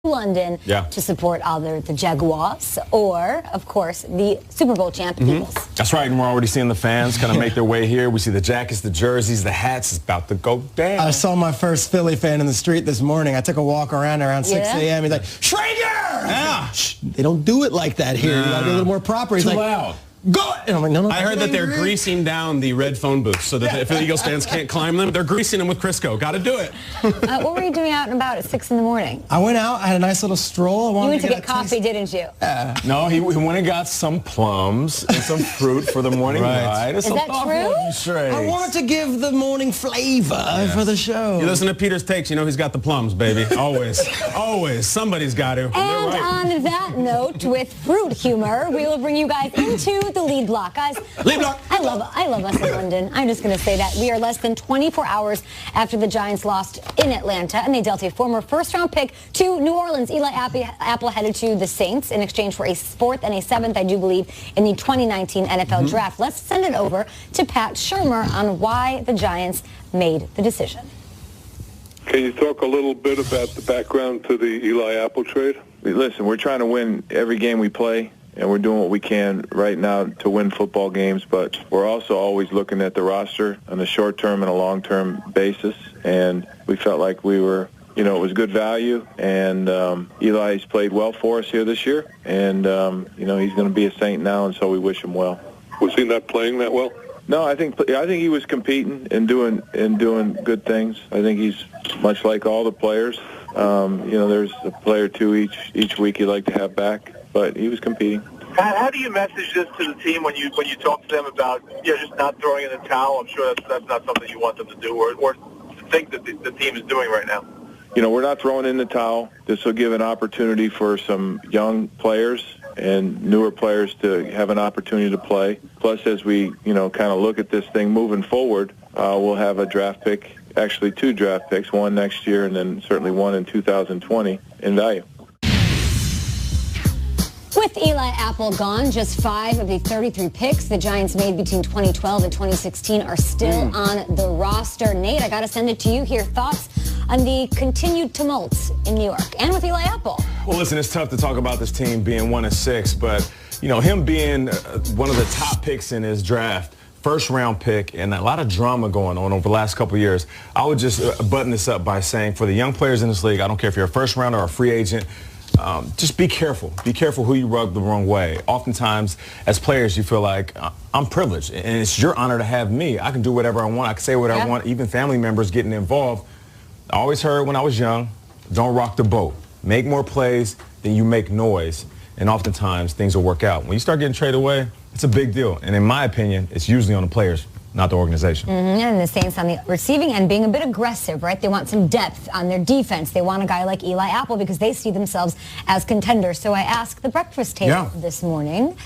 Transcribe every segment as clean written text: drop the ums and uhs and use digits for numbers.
London to support either the Jaguars or, of course, the Super Bowl champ Eagles. That's right, and we're already seeing the fans kind of make their way here. We see the jackets, the jerseys, the hats. It's about to go down. I saw my first Philly fan in the street this morning. I took a walk around 6 a.m. He's like, Schrager! Yeah. They don't do it like that here. You got to be a little more proper. He's Too like, loud. Go! And I'm like, no. I heard that they're greasing down the red phone booths so that if the Eagles fans can't climb them, they're greasing them with Crisco. Got to do it. What were you doing out and about at 6 in the morning? I went out. I had a nice little stroll. You went to get coffee, didn't you? No, he went and got some plums and some fruit for the morning ride. Is that true? I wanted to give the morning flavor for the show. You listen to Peter's takes, you know he's got the plums, baby. Always. Always. Somebody's got to. And on that note, with fruit humor, we will bring you guys into the lead block. Guys, lead block. I love us in London. I'm just going to say that. We are less than 24 hours after the Giants lost in Atlanta, and they dealt a former first-round pick to New Orleans. Eli Apple headed to the Saints in exchange for a 4th and a 7th, I do believe, in the 2019 NFL Draft. Let's send it over to Pat Shurmur on why the Giants made the decision. Can you talk a little bit about the background to the Eli Apple trade? Listen, we're trying to win every game we play, and we're doing what we can right now to win football games, but we're also always looking at the roster on a short-term and a long-term basis, and we felt like we were, it was good value, and Eli's played well for us here this year, and, he's going to be a Saint now, and so we wish him well. Was he not playing that well? No, I think he was competing and doing good things. I think he's much like all the players. There's a player or two each week you'd like to have back, but he was competing. How do you message this to the team when you talk to them about just not throwing in the towel? I'm sure that's not something you want them to do or to think that the team is doing right now. We're not throwing in the towel. This will give an opportunity for some young players and newer players to have an opportunity to play. Plus, as we, kind of look at this thing moving forward, we'll have a draft pick, actually 2 draft picks, one next year and then certainly one in 2020 in value. With Eli Apple gone, just 5 of the 33 picks the Giants made between 2012 and 2016 are still on the roster. Nate, I got to send it to you here. Thoughts on the continued tumults in New York and with Eli Apple? Well, listen, it's tough to talk about this team being 1-6, but, him being one of the top picks in his draft, first-round pick, and a lot of drama going on over the last couple of years, I would just button this up by saying for the young players in this league, I don't care if you're a first-rounder or a free agent, just be careful. Be careful who you rub the wrong way. Oftentimes, as players, you feel like, I'm privileged, and it's your honor to have me. I can do whatever I want. I can say whatever I want, even family members getting involved. I always heard when I was young, don't rock the boat. Make more plays than you make noise, and oftentimes things will work out. When you start getting traded away, it's a big deal. And in my opinion, it's usually on the players, not the organization. And the Saints on the receiving end being a bit aggressive, right? They want some depth on their defense. They want a guy like Eli Apple because they see themselves as contenders. So I asked the breakfast table this morning,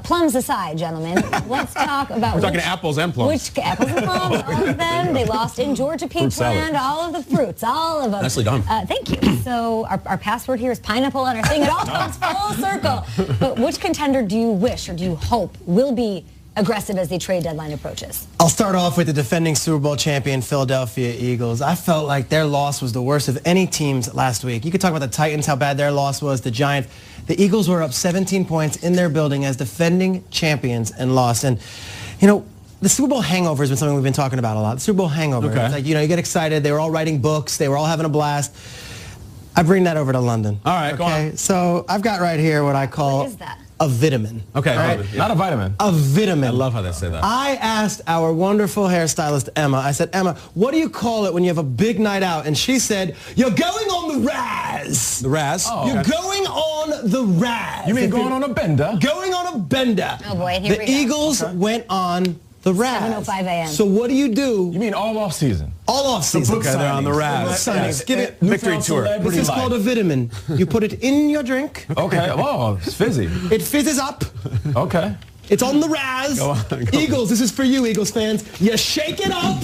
plums aside, gentlemen, let's talk about We're talking apples and plums. Which apples and plums, all of them. They lost in Georgia Peachland, all of the fruits, all of them. Nicely done. Thank you. So our password here is pineapple on our thing. It all comes full circle. But which contender do you wish or do you hope will be aggressive as the trade deadline approaches? I'll start off with the defending Super Bowl champion Philadelphia Eagles. I felt like their loss was the worst of any teams last week. You could talk about the Titans, how bad their loss was, the Giants. The Eagles were up 17 points in their building as defending champions and lost. And, the Super Bowl hangover has been something we've been talking about a lot. The Super Bowl hangover. Okay. It's like, you get excited. They were all writing books. They were all having a blast. I bring that over to London. All right, go on. So I've got right here what I call What is that? a vitamin. Okay, Right? Not a vitamin. A vitamin. I love how they say that. I asked our wonderful hairstylist, Emma, I said, Emma, what do you call it when you have a big night out? And she said, you're going on the Raz. The Raz? Oh, You're going on the Raz. You mean going on a bender? Going on a bender. Oh, boy, here we The go. Eagles went on the Raz. 7:05 a.m. So what do? You mean all off season? All off season. Okay, they're on the Raz. Signings. Give it. Victory tour. This is called a vitamin. You put it in your drink. Okay. Oh, it's fizzy. It fizzes up. Okay. It's on the Raz. Go on. Eagles, this is for you, Eagles fans. You shake it up.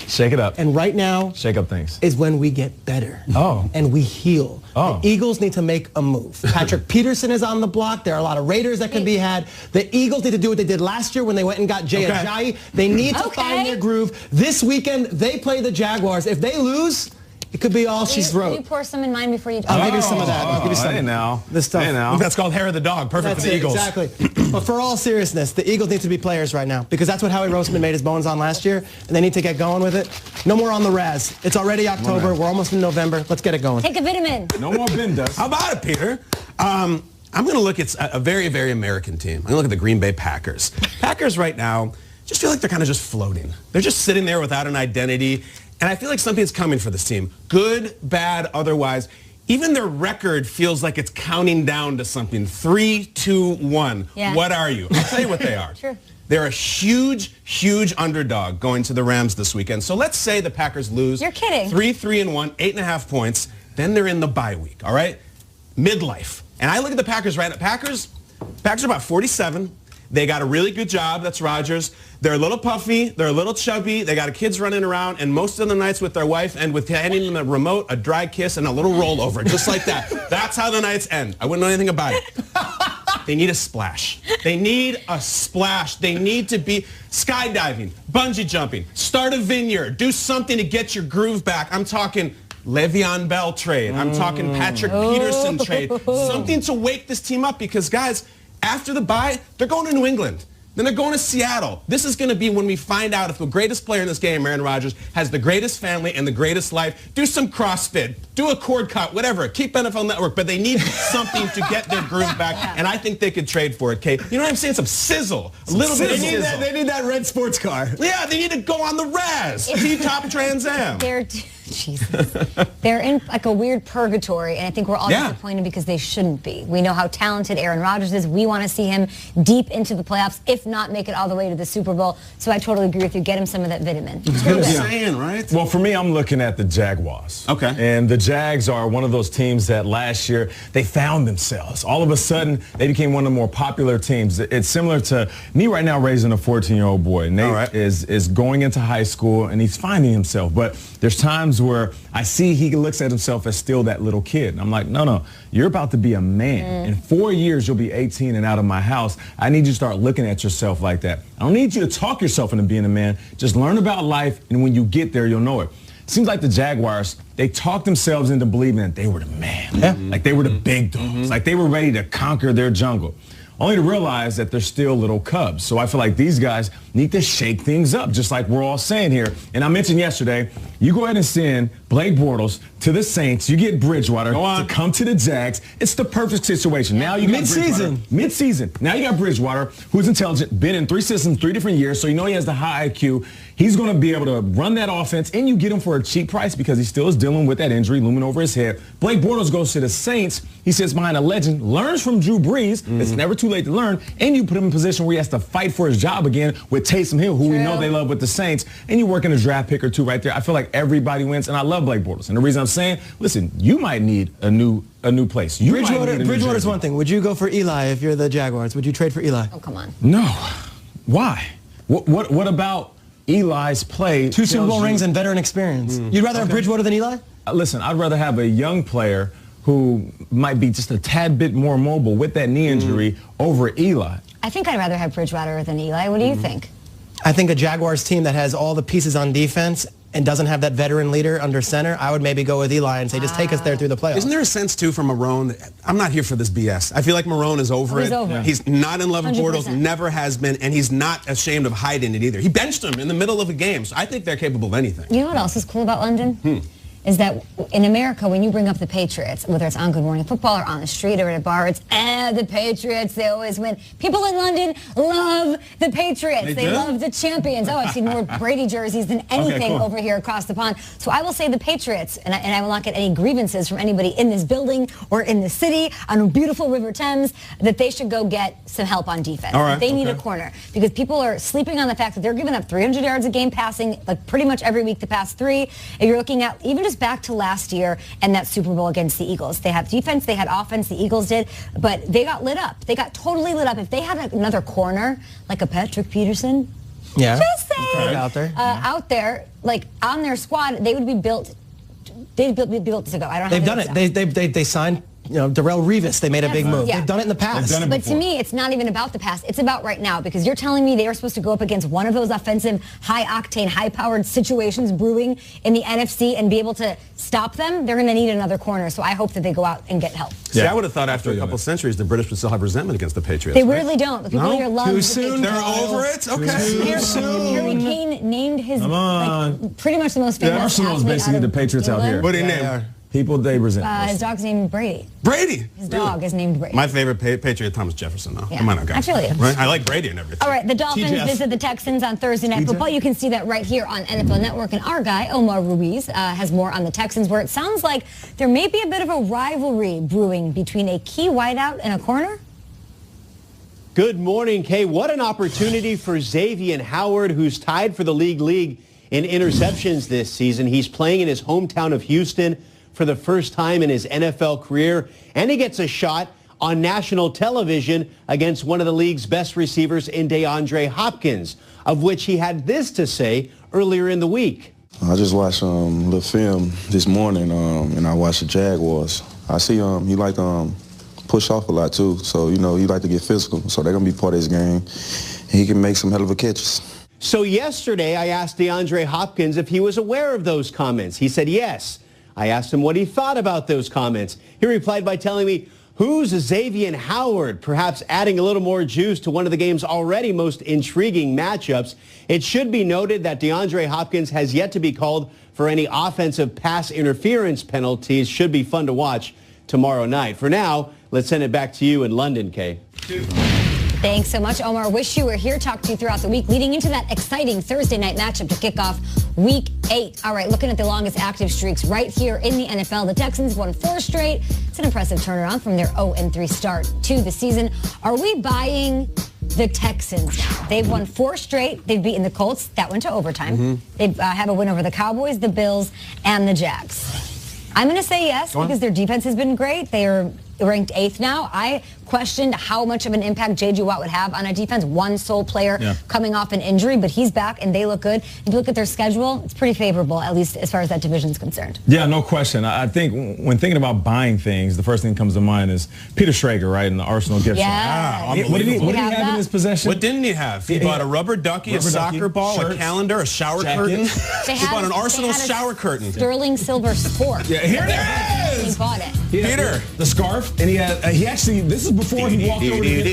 Shake it up. And right now Shake up things. is when we get better. Oh. And we heal. Oh. The Eagles need to make a move. Patrick Peterson is on the block. There are a lot of Raiders that can be had. The Eagles need to do what they did last year when they went and got Jay Ajayi. They need to find their groove. This weekend, they play the Jaguars. If they lose, It could be all she's Will you wrote. pour some in mine before you? I'll give you some of that. I'll give you some. Hey now. This stuff. Hey now. That's called hair of the dog. Perfect That's for the it, Eagles. exactly. But for all seriousness, the Eagles need to be players right now because that's what Howie Roseman made his bones on last year, and they need to get going with it. No more on the Raz. It's already October. We're almost in November. Let's get it going. Take a vitamin. No more Ben dust. How about it, Peter? I'm going to look at a very, very American team. I'm going to look at the Green Bay Packers. Packers right now just feel like they're kind of just floating. They're just sitting there without an identity, and I feel like something's coming for this team. Good, bad, otherwise. Even their record feels like it's counting down to something. 3, 2, 1. Yeah. What are you? I'll tell you what they are. Sure. They're a huge, huge underdog going to the Rams this weekend. So let's say the Packers lose. You're kidding. 3-1, 8.5 points. Then they're in the bye week, all right? Midlife. And I look at the Packers right now. Packers are about 47. They got a really good job. That's Rodgers. They're a little puffy. They're a little chubby. They got kids running around. And most of the nights with their wife and with handing them a remote, a dry kiss, and a little rollover. Just like that. That's how the nights end. I wouldn't know anything about it. They need a splash. They need a splash. They need to be skydiving, bungee jumping, start a vineyard, do something to get your groove back. I'm talking Le'Veon Bell trade. I'm talking Patrick Peterson trade. Something to wake this team up because, guys, after the bye, they're going to New England. Then they're going to Seattle. This is going to be when we find out if the greatest player in this game, Aaron Rodgers, has the greatest family and the greatest life. Do some CrossFit. Do a cord cut, whatever. Keep NFL Network. But they need something to get their groove back. And I think they could trade for it, Kate. You know what I'm saying? Some sizzle. A little bit of sizzle. They need that red sports car. Yeah, they need to go on the Raz. T-top Trans Am. Jesus. They're in like a weird purgatory, and I think we're all disappointed because they shouldn't be. We know how talented Aaron Rodgers is. We want to see him deep into the playoffs, if not make it all the way to the Super Bowl. So I totally agree with you. Get him some of that vitamin. That's what I'm saying, right? Well, for me, I'm looking at the Jaguars. Okay. And the Jags are one of those teams that last year, they found themselves. All of a sudden, they became one of the more popular teams. It's similar to me right now raising a 14-year-old boy. Nate is going into high school, and he's finding himself. But there's times where I see he looks at himself as still that little kid. I'm like, no, you're about to be a man. In 4 years, you'll be 18 and out of my house. I need you to start looking at yourself like that. I don't need you to talk yourself into being a man. Just learn about life, and when you get there, you'll know it. Seems like the Jaguars, they talked themselves into believing that they were the man. Like they were the big dogs. Like they were ready to conquer their jungle. Only to realize that they're still little cubs. So I feel like these guys need to shake things up, just like we're all saying here. And I mentioned yesterday, you go ahead and send Blake Bortles to the Saints. You get Bridgewater to come to the Jags. It's the perfect situation. Now you got mid-season. Now you got Bridgewater, who's intelligent, been in 3 systems, 3 different years, so you know he has the high IQ. He's going to be able to run that offense, and you get him for a cheap price because he still is dealing with that injury looming over his head. Blake Bortles goes to the Saints. He sits behind a legend, learns from Drew Brees. It's never too late to learn, and you put him in a position where he has to fight for his job again with Taysom Hill, who we know they love with the Saints, and you work in a draft pick or two right there. I feel like everybody wins, and I love Blake Bortles. And the reason I'm saying, listen, you might need a new place. Bridgewater's one thing. Would you go for Eli if you're the Jaguars? Would you trade for Eli? Oh, come on. No. Why? What about Eli's play? 2 Super Bowl rings and veteran experience. You'd rather have Bridgewater than Eli? Listen, I'd rather have a young player who might be just a tad bit more mobile with that knee injury over Eli. I think I'd rather have Bridgewater than Eli. What do you think? I think a Jaguars team that has all the pieces on defense and doesn't have that veteran leader under center, I would maybe go with Eli and say, just take us there through the playoffs. Isn't there a sense, too, from Marone? I'm not here for this BS. I feel like Marone is over it. He's not in love with Bortles, never has been, and he's not ashamed of hiding it either. He benched him in the middle of a game, so I think they're capable of anything. You know what else is cool about London? Is that in America, when you bring up the Patriots, whether it's on Good Morning Football or on the street or at a bar, it's, the Patriots, they always win. People in London love the Patriots. They love the champions. Oh, I've seen more Brady jerseys than anything over here across the pond. So I will say the Patriots, and I will not get any grievances from anybody in this building or in the city on beautiful River Thames, that they should go get some help on defense. They need a corner because people are sleeping on the fact that they're giving up 300 yards a game passing, like pretty much every week the past 3. If you're looking at even just back to last year and that Super Bowl against the Eagles. They have defense, they had offense, the Eagles did, but they got lit up. They got totally lit up. If they had another corner, like a Patrick Peterson, just saying, out there, like on their squad, they would be built, they'd be built to go. I don't know. They've done it. They signed Darrelle Revis, they made a big move. Yeah. They've done it in the past. But to me, it's not even about the past. It's about right now, because you're telling me they are supposed to go up against one of those offensive, high-octane, high-powered situations brewing in the NFC and be able to stop them. They're going to need another corner, so I hope that they go out and get help. See, I would have thought after a couple centuries the British would still have resentment against the Patriots. They really don't. The people here love Too the soon. Patriots. They're over it? Okay. Too soon. Harry Kane named his pretty much the most Yeah, famous Arsenal is athlete basically out the of Patriots out England. here. What do you name? People they resent. His dog's named Brady. Brady. His dog is named Brady. My favorite Patriot, Thomas Jefferson, though. Yeah. Come on now, guys. I feel you. Right? I like Brady and everything. All right, the Dolphins TJF. visit the Texans on Thursday Night Football. You can see that right here on NFL Network. And our guy, Omar Ruiz, has more on the Texans, where it sounds like there may be a bit of a rivalry brewing between a key wideout and a corner. Good morning, Kay. What an opportunity for Xavier Howard, who's tied for the league in interceptions this season. He's playing in his hometown of Houston for the first time in his NFL career, and he gets a shot on national television against one of the league's best receivers in DeAndre Hopkins, of which he had this to say earlier in the week. I just watched the film this morning, and I watched the Jaguars. I see he like push off a lot too, so he like to get physical, so they're gonna be part of his game. He can make some hell of a catches. So yesterday I asked DeAndre Hopkins if he was aware of those comments. He said yes. I asked him what he thought about those comments. He replied by telling me, who's Xavier Howard, perhaps adding a little more juice to one of the game's already most intriguing matchups. It should be noted that DeAndre Hopkins has yet to be called for any offensive pass interference penalties. Should be fun to watch tomorrow night. For now, let's send it back to you in London, Kay. Thanks so much, Omar. Wish you were here. Talk to you throughout the week, leading into that exciting Thursday night matchup to kick off Week 8. All right, looking at the longest active streaks right here in the NFL. The Texans won 4 straight. It's an impressive turnaround from their 0-3 start to the season. Are we buying the Texans now? They've won 4 straight. They've beaten the Colts. That went to overtime. They have a win over the Cowboys, the Bills, and the Jags. I'm going to say yes because their defense has been great. They are ranked 8th now. I questioned how much of an impact J.J. Watt would have on a defense. One sole player coming off an injury, but he's back and they look good. If you look at their schedule, it's pretty favorable, at least as far as that division is concerned. Yeah, no question. I think when thinking about buying things, the first thing that comes to mind is Peter Schrager, right, in the Arsenal gift shop. Yeah. What did he have in his possession? What didn't he have? He bought a rubber ducky, a soccer ball, shirts, a calendar, a shower curtain. He bought an Arsenal shower curtain. Sterling silver sport. Yeah, here it is. He bought it. Peter, the scarf, and he actually, this is before he walked over to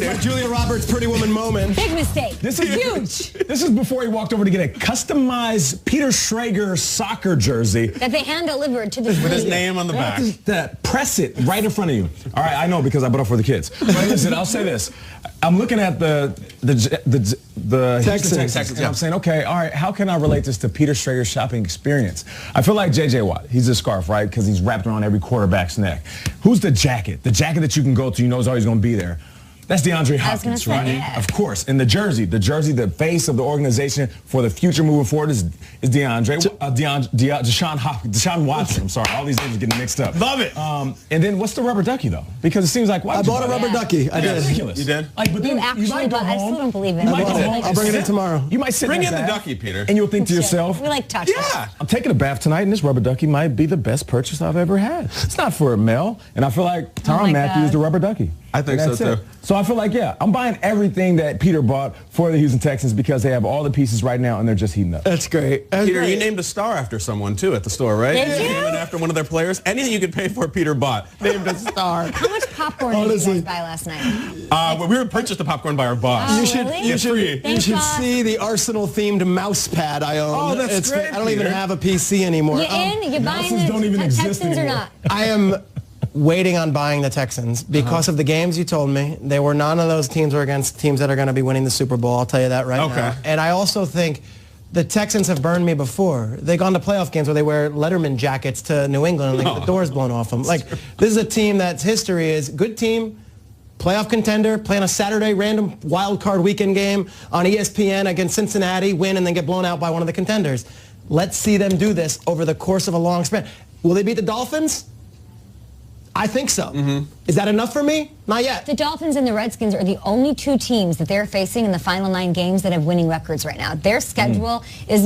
Like Julia Roberts' Pretty Woman moment. Big mistake. This is huge. This is before he walked over to get a customized Peter Schrager soccer jersey. That they hand-delivered to the With his name on the back. That press it right in front of you. All right, I know because I bought it for the kids. But listen, I'll say this. I'm looking at the Texans, and I'm saying, okay, all right, how can I relate this to Peter Schrager's shopping experience? I feel like J.J. Watt. He's a scarf, right? Because he's wrapped around every quarterback's neck. Who's the jacket? The jacket that you can go to, you know is always going to be there. That's DeAndre Hopkins, right? Yeah. Of course. And the jersey, the face of the organization for the future moving forward is Deshaun Watson. I'm sorry, all these names are getting mixed up. Love it. And then what's the rubber ducky though? Because it seems like I bought a rubber ducky. I did. Ridiculous. You did? Like, but then You actually might go bought- I home. still don't believe it. You might go I bought it. home. I'll bring it in tomorrow. You might sit Bring in the bath, ducky, Peter. and you'll think to yourself, We like touch. Yeah. I'm taking a bath tonight, and this rubber ducky might be the best purchase I've ever had. It's not for a male, and I feel like Tyrann my Matthew is God. the rubber ducky. I think And so, that's too. it. So I feel like, yeah, I'm buying everything that Peter bought for the Houston Texans because they have all the pieces right now, and they're just heating up. That's great. That's Peter, great. you named a star after someone, too, at the store, right? Did you? Named it after one of their players. Anything you could pay for, Peter bought. Named a star. How much popcorn did you guys buy last night? We were purchased the popcorn by our boss. Oh, You should, really? you should, you Thanks, should boss. see the Arsenal-themed mouse pad I own. Oh, that's great, I don't even Peter. have a PC anymore. You in? You buying Mouses don't even the exist Texans or anymore. not? I am waiting on buying the Texans because of the games you told me. They were none of those teams were against teams that are going to be winning the Super Bowl. I'll tell you that right now. And I also think the Texans have burned me before. They've gone to playoff games where they wear Letterman jackets to New England and they get the doors blown off them. Like, this is a team that's history is good team, playoff contender, playing a Saturday random wild card weekend game on ESPN against Cincinnati, win, and then get blown out by one of the contenders. Let's see them do this over the course of a long span. Will they beat the Dolphins? I think so. Is that enough for me? Not yet. The Dolphins and the Redskins are the only two teams that they're facing in the final 9 games that have winning records right now. Their schedule is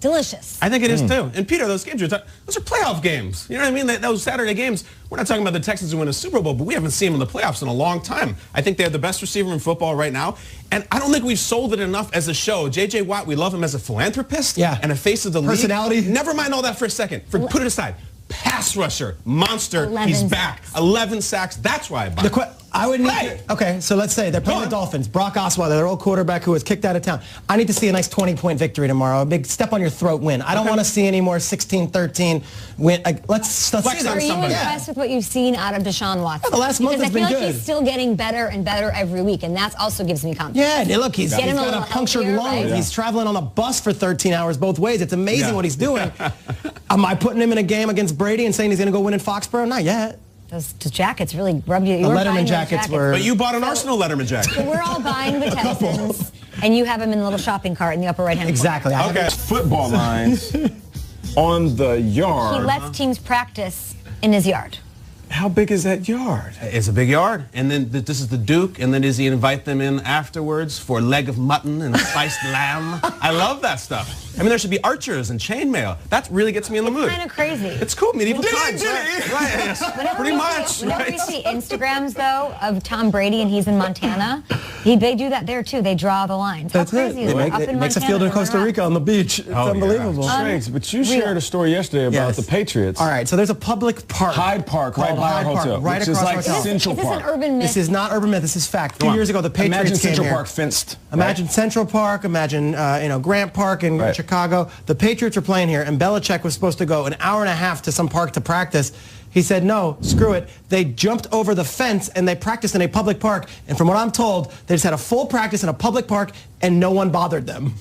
delicious. I think it is too. And Peter, those games, those are playoff games. You know what I mean? Those Saturday games, we're not talking about the Texans who win a Super Bowl, but we haven't seen them in the playoffs in a long time. I think they have the best receiver in football right now. And I don't think we've sold it enough as a show. J.J. Watt, we love him as a philanthropist and a face of the league. Personality. Never mind all that for a second. Put it aside. Pass rusher, monster, 11 he's sacks. back. 11 sacks. That's why I buy it. I would need Hey! okay, so let's say they're playing the Dolphins. Brock Osweiler, their old quarterback who was kicked out of town. I need to see a nice 20-point victory tomorrow, a big step on your throat win. I don't want to see any more 16-13 win. Let's see Flex on Are you somebody. impressed with what you've seen out of Deshaun Watson? the last month because has I feel been like good. he's still getting better and better every week, and that also gives me confidence. Yeah, look, he's Get him a got little a punctured healthier, lung. right? He's traveling on a bus for 13 hours both ways. It's amazing Yeah. what he's doing. Am I putting him in a game against Brady and saying he's going to go win in Foxborough? Not yet. Those jackets really rub you. The Letterman jackets were... But you bought an Arsenal Letterman jacket. So we're all buying the Texans, and you have them in the little shopping cart in the upper right-hand corner. Exactly. Okay. Football lines on the yard. He lets teams practice in his yard. How big is that yard? It's a big yard. And then this is the Duke. And then does he invite them in afterwards for a leg of mutton and spiced lamb? I love that stuff. I mean, there should be archers and chainmail. That really gets me in the mood. Kind of crazy. It's cool, medieval times. Right, yes. Pretty much. Whenever we see Instagrams, though, of Tom Brady and he's in Montana, they do that there, too. They draw the lines. That's How it. crazy is that? Up It in makes a Montana, field in they run Costa around. Rica on the beach. It's unbelievable. Thanks, but you shared a story yesterday about the Patriots. All right, so there's a public park. Hyde Park, right by our Hyde Park, hotel, right which is across like our hotel. Central Is this Park. an urban myth? This is not urban myth. This is fact. A few Come on. years ago, the Patriots Imagine came Central here. Park fenced. Imagine right? Central Park. Imagine Grant Park in Chicago. The Patriots were playing here, and Belichick was supposed to go an hour and a half to some park to practice. He said, no, screw it. They jumped over the fence, and they practiced in a public park. And from what I'm told, they just had a full practice in a public park, and no one bothered them.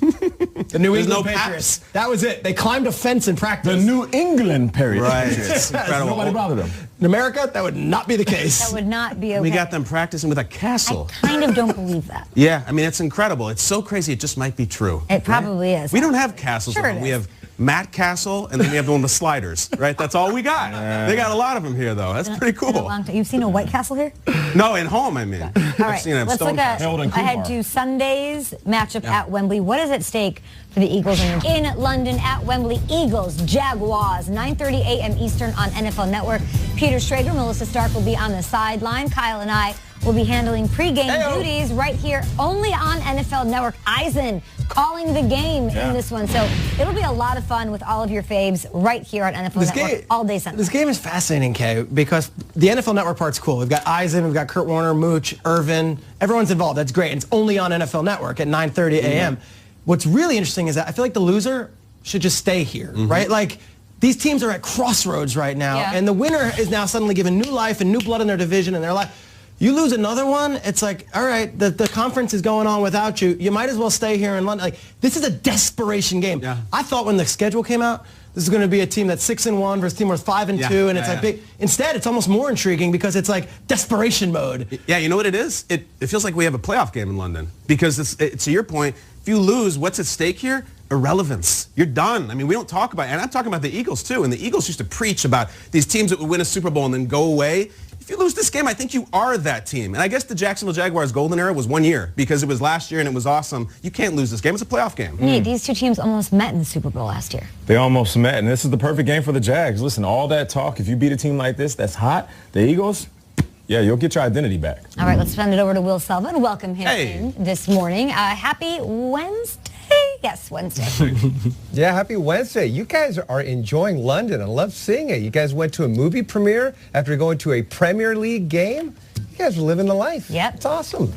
The New England Patriots. That was it. They climbed a fence in practice. The New England Patriots. Right. Incredible. Nobody bothered them. In America, that would not be the case. That would not be okay. We got them practicing with a castle. I kind of don't believe that. Yeah, I mean, it's incredible. It's so crazy, it just might be true. It probably is. We don't have castles. Sure it We is. have Matt Castle, and then we have the one with sliders, right? That's all we got. They got a lot of them here, though. That's pretty It's been a cool. long time. You've seen a White Castle here? No, in home, I mean. All I've right, seen it. let's look at ahead to Sunday's matchup at Wembley. What is at stake for the Eagles in London at Wembley? Eagles, Jaguars, 9:30 a.m. Eastern on NFL Network. Peter Schrager, Melissa Stark will be on the sideline. Kyle and I will be handling pregame duties right here only on NFL Network. Eisen calling the game in this one. So it'll be a lot of fun with all of your faves right here on NFL Network all day Sunday. This game is fascinating, Kay, because the NFL Network part's cool. We've got Eisen, we've got Kurt Warner, Mooch, Irvin. Everyone's involved. That's great. And it's only on NFL Network at 9:30 a.m. What's really interesting is that I feel like the loser should just stay here, right? Like, these teams are at crossroads right now, and the winner is now suddenly given new life and new blood in their division and their life. You lose another one, it's like, all right, the conference is going on without you. You might as well stay here in London. Like, this is a desperation game. Yeah. I thought when the schedule came out, this is going to be a team that's 6-1 versus a team that's 5-2, and it's like big. Instead, it's almost more intriguing because it's like desperation mode. Yeah, you know what it is? It feels like we have a playoff game in London because it's to your point, if you lose, what's at stake here? Irrelevance. You're done. I mean, we don't talk about, and I'm talking about the Eagles too, and the Eagles used to preach about these teams that would win a Super Bowl and then go away. If you lose this game, I think you are that team. And I guess the Jacksonville Jaguars golden era was 1 year because it was last year and it was awesome. You can't lose this game. It's a playoff game. Nate, these two teams almost met in the Super Bowl last year. They almost met, and this is the perfect game for the Jags. Listen, all that talk, if you beat a team like this that's hot, the Eagles, yeah, you'll get your identity back. All right, let's send it over to Will Selva and welcome him in this morning. Happy Wednesday. Yes, Wednesday. Yeah, happy Wednesday. You guys are enjoying London. I love seeing it. You guys went to a movie premiere after going to a Premier League game. You guys are living the life. Yep. It's awesome.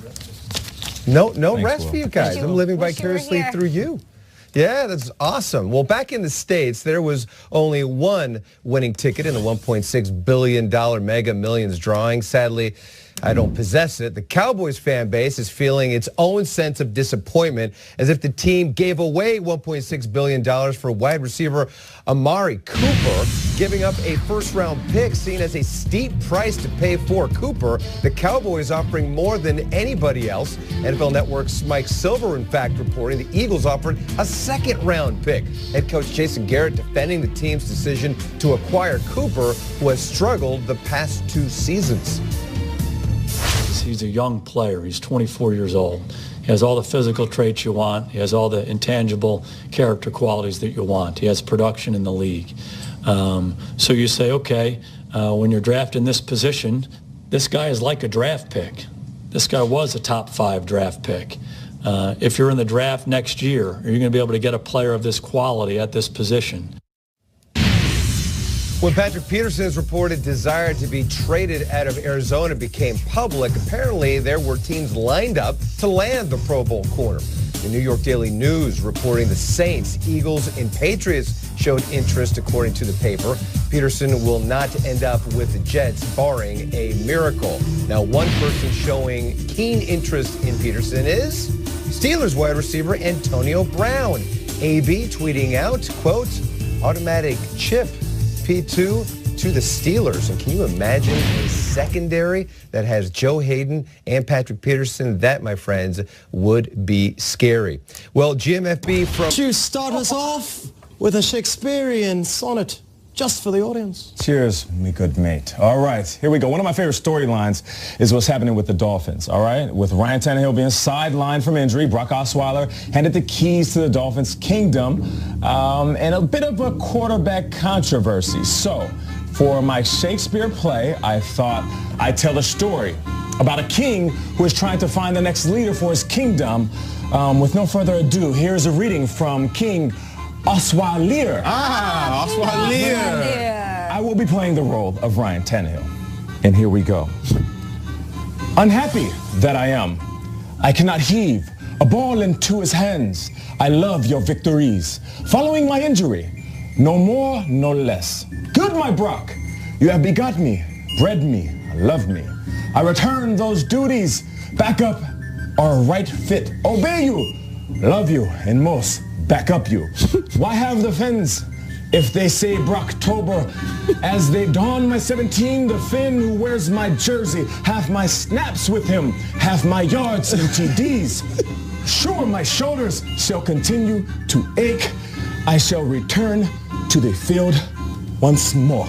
No Thanks, rest Will. for you guys. I'm living vicariously through you. Yeah, that's awesome. Well, back in the States, there was only one winning ticket in the $1.6 billion Mega Millions drawing. Sadly, I don't possess it. The Cowboys fan base is feeling its own sense of disappointment as if the team gave away $1.6 billion for wide receiver Amari Cooper, giving up a first-round pick seen as a steep price to pay for Cooper. The Cowboys offering more than anybody else. NFL Network's Mike Silver, in fact, reporting the Eagles offered a second-round pick. Head coach Jason Garrett defending the team's decision to acquire Cooper, who has struggled the past 2 seasons. He's a young player. He's 24 years old. He has all the physical traits you want. He has all the intangible character qualities that you want. He has production in the league. So you say, okay, when you're drafting this position, this guy is like a draft pick. This guy was a top 5 draft pick. If you're in the draft next year, are you going to be able to get a player of this quality at this position? When Patrick Peterson's reported desire to be traded out of Arizona became public, apparently there were teams lined up to land the Pro Bowl corner. The New York Daily News reporting the Saints, Eagles, and Patriots showed interest, according to the paper. Peterson will not end up with the Jets, barring a miracle. Now, one person showing keen interest in Peterson is Steelers wide receiver Antonio Brown. AB tweeting out, quote, automatic chip P2 to the Steelers. And can you imagine a secondary that has Joe Hayden and Patrick Peterson? That, my friends, would be scary. Well, GMFB from... You start us off with a Shakespearean sonnet just for the audience. Cheers, me good mate. All right, here we go. One of my favorite storylines is what's happening with the Dolphins, all right? With Ryan Tannehill being sidelined from injury, Brock Osweiler handed the keys to the Dolphins' kingdom, and a bit of a quarterback controversy. So, for my Shakespeare play, I thought I'd tell a story about a king who is trying to find the next leader for his kingdom. With no further ado, here's a reading from King Osweiler. Osweiler. I will be playing the role of Ryan Tannehill. And here we go. Unhappy that I am, I cannot heave a ball into his hands. I love your victories. Following my injury, no more, no less. Good, my Brock. You have begot me, bred me, loved me. I return those duties back up or right fit. Obey you, love you, and most back up you. Why have the Finns if they say Brocktober? As they don my 17, the Finn who wears my jersey, half my snaps with him, half my yards and TDs. Sure, my shoulders shall continue to ache. I shall return to the field once more.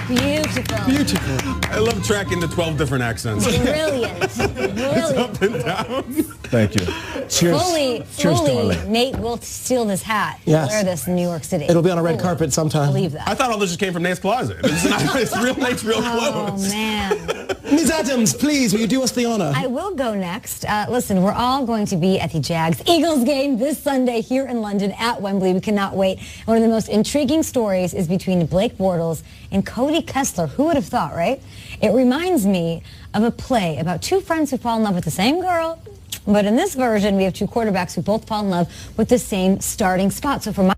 Beautiful. Beautiful. I love tracking the 12 different accents. Brilliant. Brilliant. Up and down. Thank you. Cheers. Fully, darling. Nate will steal this hat. Yes. Wear this in New York City. It'll be on a red carpet sometime. Believe that. I thought all this just came from Nate's closet. It's real Nate's real clothes. Oh, man. Ms. Adams, please, will you do us the honor? I will go next. Listen, we're all going to be at the Jags-Eagles game this Sunday here in London at Wembley. We cannot wait. One of the most intriguing stories is between Blake Bortles and Cody Kessler. Who would have thought, right? It reminds me of a play about 2 friends who fall in love with the same girl. But in this version, we have 2 quarterbacks who both fall in love with the same starting spot. So for my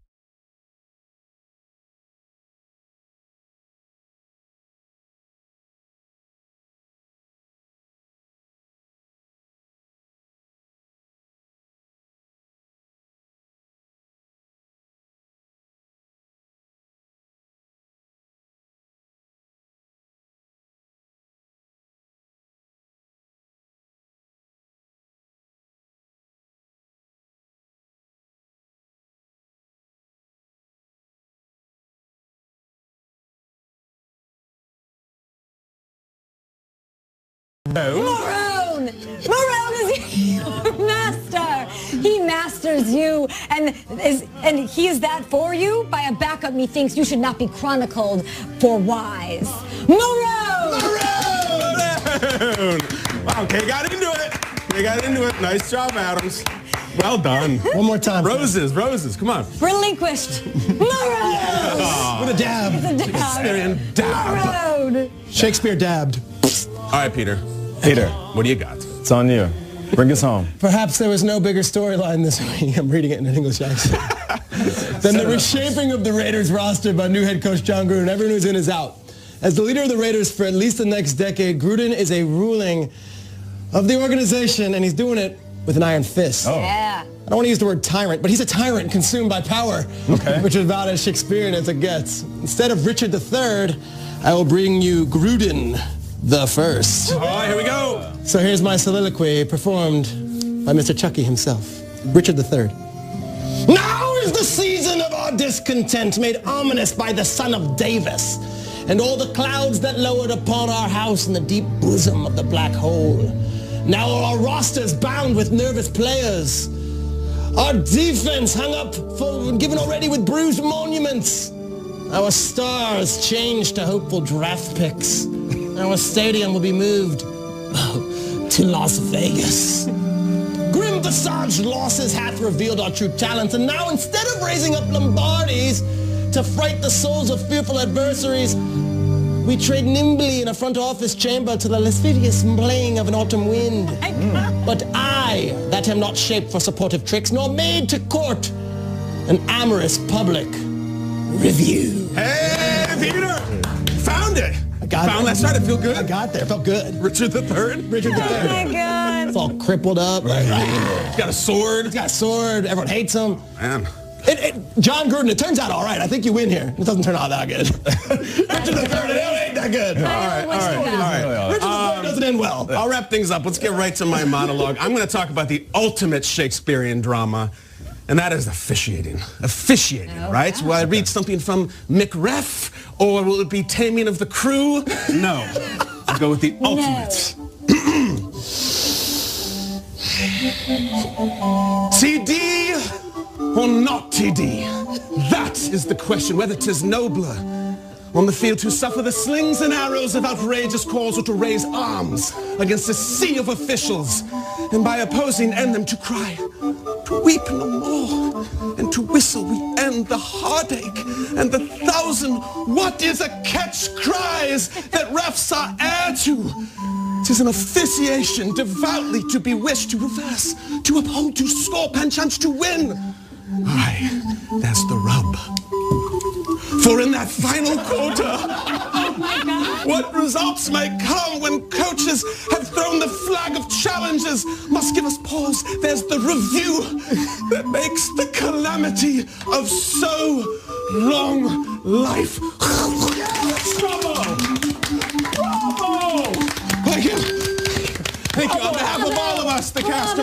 Maroon! Maroon is your master. He masters you, and he is that for you. By a backup, methinks you should not be chronicled for wise. Maroon! Maroon! Wow, Kay got into it. Kay got into it. Nice job, Adams. Well done. One more time. Roses, come on. Relinquished. Maroon! With a dab. It's a Shakespearean dab. Maroon! Shakespeare dabbed. All right, Peter. Peter, What do you got? it's on you. Bring us home. Perhaps there was no bigger storyline this week. I'm reading it in an English accent. than the reshaping of the Raiders roster by new head coach John Gruden. Everyone who's in is out. As the leader of the Raiders for at least the next decade, Gruden is a ruling of the organization, and he's doing it with an iron fist. Oh. Yeah. I don't want to use the word tyrant, but he's a tyrant consumed by power, which is about as Shakespearean as it gets. Instead of Richard III, I will bring you Gruden the First. All right, here we go. So here's my soliloquy performed by Mr. Chucky himself, Richard III. Now is the season of our discontent made ominous by the son of Davis and all the clouds that lowered upon our house in the deep bosom of the black hole. Now are our rosters bound with nervous players. Our defense hung up full and given already with bruised monuments. Our stars changed to hopeful draft picks. Our stadium will be moved to Las Vegas. Grim visaged losses hath revealed our true talents, and now instead of raising up Lombardis to fright the souls of fearful adversaries, we trade nimbly in a front office chamber to the lascivious playing of an autumn wind. But I, that am not shaped for supportive tricks, nor made to court an amorous public review. Hey, Peter! Found it! I got Found it. that shot. It feel good? I got there. It felt good. Richard III? Richard III. Oh my God. It's all crippled up. He's got a sword. He's got a sword. Everyone hates him. Man. John Gruden, it turns out all right. I think you win here. It doesn't turn out that good. Richard III, it ain't that good. All right. Richard III doesn't end well. I'll wrap things up. Let's get right to my monologue. I'm going to talk about the ultimate Shakespearean drama, and that is officiating. Officiating, right? Will I read something from Macbeth, or will it be Taming of the Crew? No. I'll go with the ultimate. TD or not TD? That is the question, whether 'tis nobler on the field to suffer the slings and arrows of outrageous cause, or to raise arms against a sea of officials, and by opposing end them to cry, to weep no more, and to whistle we end the heartache and the thousand what is a catch cries that refs are heir to. 'Tis an officiation devoutly to be wished, to reverse, to uphold, to score, penchance to win. Aye, that's the rub. For in that final quarter, what results may come when coaches have thrown the flag of challenges must give us pause. There's the review that makes the calamity of so long life. Bravo! Bravo! Thank you. Thank you. On behalf of all of us, the cast.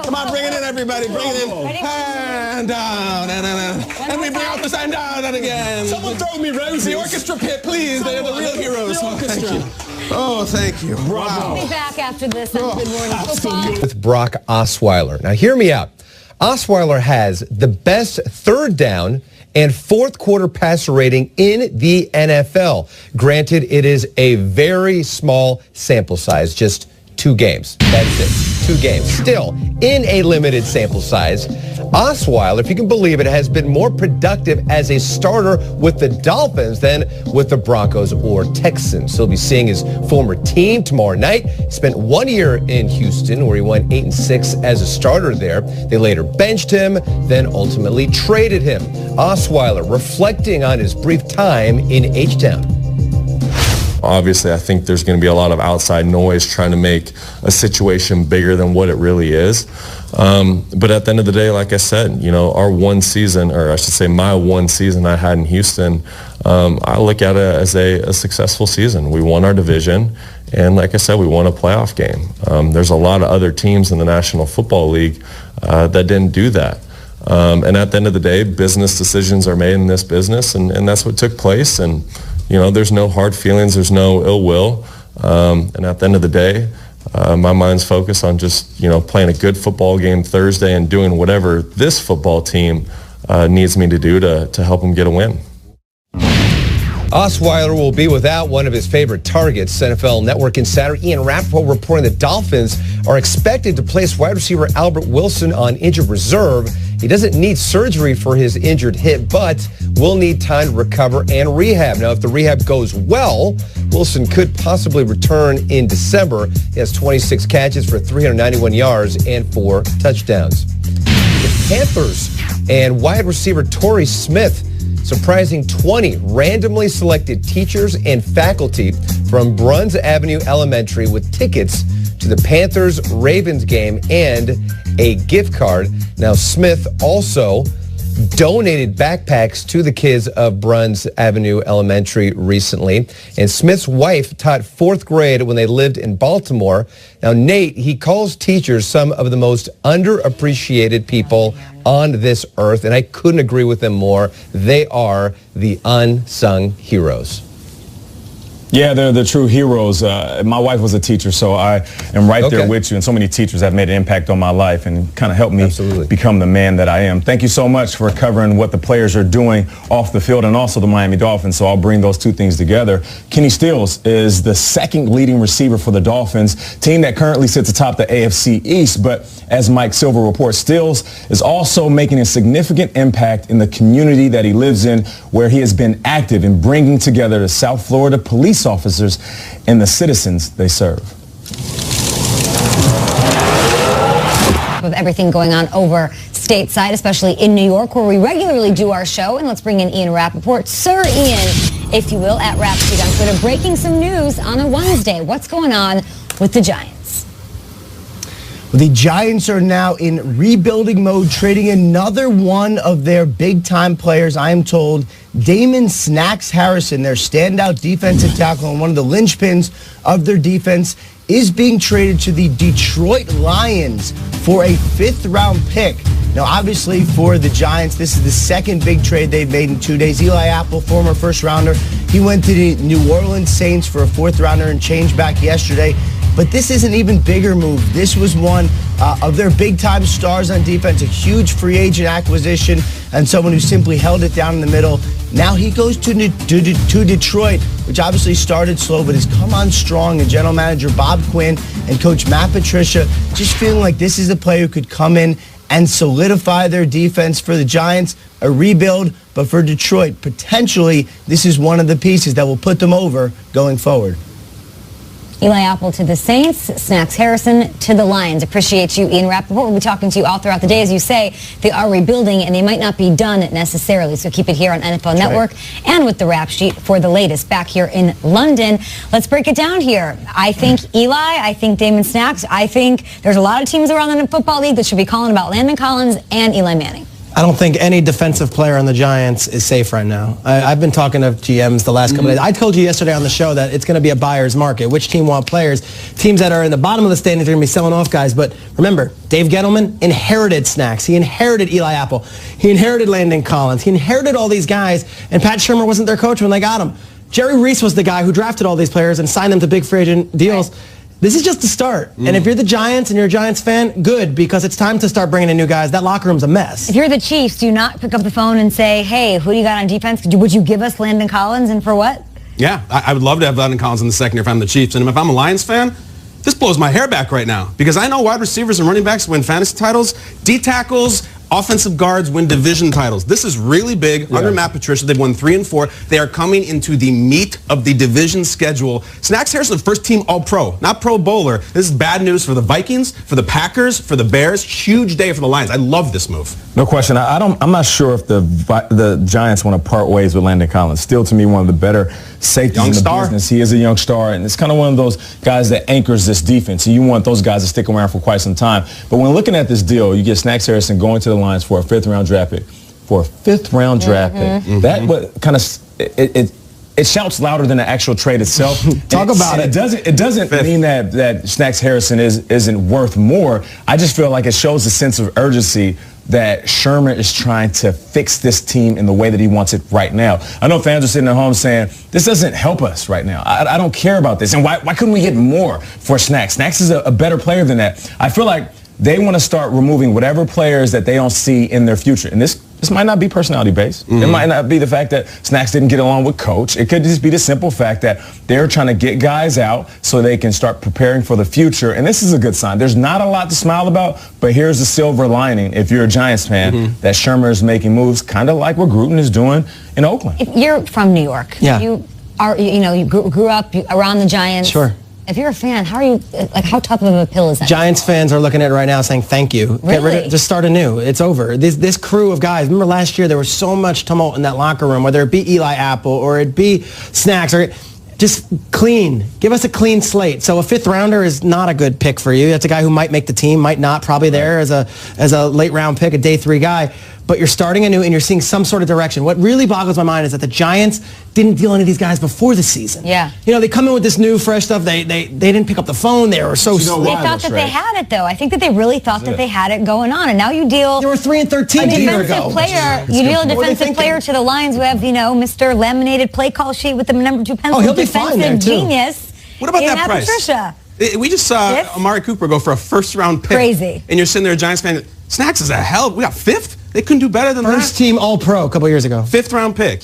Come on, bring it in, everybody. Bring it in. And down, and we bring out the sign down and again. Someone throw me Rosie. The orchestra pit, please. They are the real heroes. Oh, thank you. Oh, thank you. Wow. We'll be back after this on Good Morning Football. With Brock Osweiler. Now, hear me out. Osweiler has the best third down and fourth quarter passer rating in the NFL. Granted, it is a very small sample size, just 2 games. That's it. 2 games. Still, in a limited sample size, Osweiler, if you can believe it, has been more productive as a starter with the Dolphins than with the Broncos or Texans. He'll be seeing his former team tomorrow night. He spent 1 year in Houston where he went 8-6 as a starter there. They later benched him, then ultimately traded him. Osweiler reflecting on his brief time in H-Town. Obviously, I think there's going to be a lot of outside noise trying to make a situation bigger than what it really is. But at the end of the day, like I said, you know, our one season, or I should say my one season I had in Houston, I look at it as a successful season. We won our division, and like I said, we won a playoff game. There's a lot of other teams in the National Football League that didn't do that. And at the end of the day, business decisions are made in this business, and that's what took place. And you know, there's no hard feelings, there's no ill will, and at the end of the day, my mind's focused on just, you know, playing a good football game Thursday and doing whatever this football team needs me to do to help them get a win. Osweiler will be without one of his favorite targets. NFL Network insider Ian Rappaport reporting the Dolphins are expected to place wide receiver Albert Wilson on injured reserve. He doesn't need surgery for his injured hip, but will need time to recover and rehab. Now, if the rehab goes well, Wilson could possibly return in December. He has 26 catches for 391 yards and 4 touchdowns. The Panthers and wide receiver Torrey Smith surprising 20 randomly selected teachers and faculty from Bruns Avenue Elementary with tickets to the Panthers-Ravens game and a gift card. Now, Smith also donated backpacks to the kids of Bruns Avenue Elementary recently. And Smith's wife taught 4th grade when they lived in Baltimore. Now, Nate, he calls teachers some of the most underappreciated people on this earth, and I couldn't agree with them more. They are the unsung heroes. Yeah, they're the true heroes. My wife was a teacher, so I am right there with you. And so many teachers have made an impact on my life and kind of helped me become the man that I am. Thank you so much for covering what the players are doing off the field and also the Miami Dolphins. So I'll bring those two things together. Kenny Stills is the second leading receiver for the Dolphins, team that currently sits atop the AFC East. But as Mike Silver reports, Stills is also making a significant impact in the community that he lives in, where he has been active in bringing together the South Florida police officers and the citizens they serve. With everything going on over stateside, especially in New York, where we regularly do our show. And let's bring in Ian Rappaport. Sir Ian, if you will, at Rapsheet on Twitter, breaking some news on a Wednesday. What's going on with the Giants? The Giants are now in rebuilding mode, trading another one of their big-time players, I am told. Damon Snacks Harrison, their standout defensive tackle and one of the linchpins of their defense, is being traded to the Detroit Lions for a 5th-round pick. Now, obviously, for the Giants, this is the second big trade they've made in 2 days. Eli Apple, former first-rounder, he went to the New Orleans Saints for a 4th-rounder and change back yesterday. But this is an even bigger move. This was one of their big-time stars on defense, a huge free agent acquisition, and someone who simply held it down in the middle. Now he goes to Detroit, which obviously started slow, but has come on strong. And general manager Bob Quinn and coach Matt Patricia just feeling like this is a player who could come in and solidify their defense for the Giants. A rebuild, but for Detroit, potentially this is one of the pieces that will put them over going forward. Eli Apple to the Saints, Snacks Harrison to the Lions. Appreciate you, Ian Rappaport. We'll be talking to you all throughout the day. As you say, they are rebuilding, and they might not be done necessarily. So keep it here on NFL Network and with the Rap Sheet for the latest back here in London. Let's break it down here. I think Eli, I think Damon Snacks, I think there's a lot of teams around the Football League that should be calling about Landon Collins and Eli Manning. I don't think any defensive player on the Giants is safe right now. I've been talking to GMs the last couple of days. I told you yesterday on the show that it's going to be a buyer's market. Which team want players? Teams that are in the bottom of the standings are going to be selling off guys. But remember, Dave Gettleman inherited Snacks. He inherited Eli Apple. He inherited Landon Collins. He inherited all these guys, and Pat Shurmur wasn't their coach when they got him. Jerry Reese was the guy who drafted all these players and signed them to big free agent deals. Right. This is just the start. And if you're the Giants and you're a Giants fan, good, because it's time to start bringing in new guys. That locker room's a mess. If you're the Chiefs, do you not pick up the phone and say, hey, who do you got on defense? Would you give us Landon Collins, and for what? Yeah, I would love to have Landon Collins in the second year if I'm the Chiefs. And if I'm a Lions fan, this blows my hair back right now. Because I know wide receivers and running backs win fantasy titles. D-tackles, offensive guards win division titles. This is really big. Under Matt Patricia, they've won 3 and 4. They are coming into the meat of the division schedule. Snacks Harrison, first team All-Pro, not Pro Bowler. This is bad news for the Vikings, for the Packers, for the Bears. Huge day for the Lions. I love this move. No question. I'm not sure if the Giants want to part ways with Landon Collins. Still, to me, one of the better safeties in the business. He is a young star, and it's kind of one of those guys that anchors this defense. And you want those guys to stick around for quite some time. But when looking at this deal, you get Snacks Harrison going to the Lions for a 5th-round draft pick. For a 5th-round draft pick. That what kind of it shouts louder than the actual trade itself. Talk about it. It doesn't mean that Snacks Harrison isn't worth more. I just feel like it shows a sense of urgency that Shurmur is trying to fix this team in the way that he wants it right now. I know fans are sitting at home saying, this doesn't help us right now. I don't care about this. And why couldn't we get more for Snacks? Snacks is a better player than that. I feel like they want to start removing whatever players that they don't see in their future. And this might not be personality-based. It might not be the fact that Snacks didn't get along with coach. It could just be the simple fact that they're trying to get guys out so they can start preparing for the future. And this is a good sign. There's not a lot to smile about, but here's the silver lining. If you're a Giants fan, that Shurmur is making moves kind of like what Gruden is doing in Oakland. If you're from New York. Yeah. You grew up around the Giants. Sure. If you're a fan, how are you, like, how tough of a pill is that? Giants fans are looking at it right now saying, thank you. Really? Just start anew. It's over. This crew of guys, remember last year there was so much tumult in that locker room, whether it be Eli Apple or it be Snacks, or just clean. Give us a clean slate. So a 5th rounder is not a good pick for you. That's a guy who might make the team, might not, probably there as a late round pick, a day 3 guy. But you're starting anew and you're seeing some sort of direction. What really boggles my mind is that the Giants didn't deal any of these guys before the season. Yeah. You know, they come in with this new, fresh stuff. They didn't pick up the phone. They were so slow. They thought that they had it, though. I think that they really thought that they had it going on. And now you deal... They were 3-13 a a year ago. defensive player. You deal a defensive player to the Lions who have, you know, Mr. Laminated play call sheet with the number 2 pencil. Oh, he'll be fine there, defensive too. genius. What about that Matt price? Patricia. We just saw 5th? Amari Cooper go for a 1st-round pick. Crazy. And you're sitting there, a Giants fan. Snacks is a hell. We got 5th? They couldn't do better than First that. team All-Pro a couple years ago. 5th-round pick.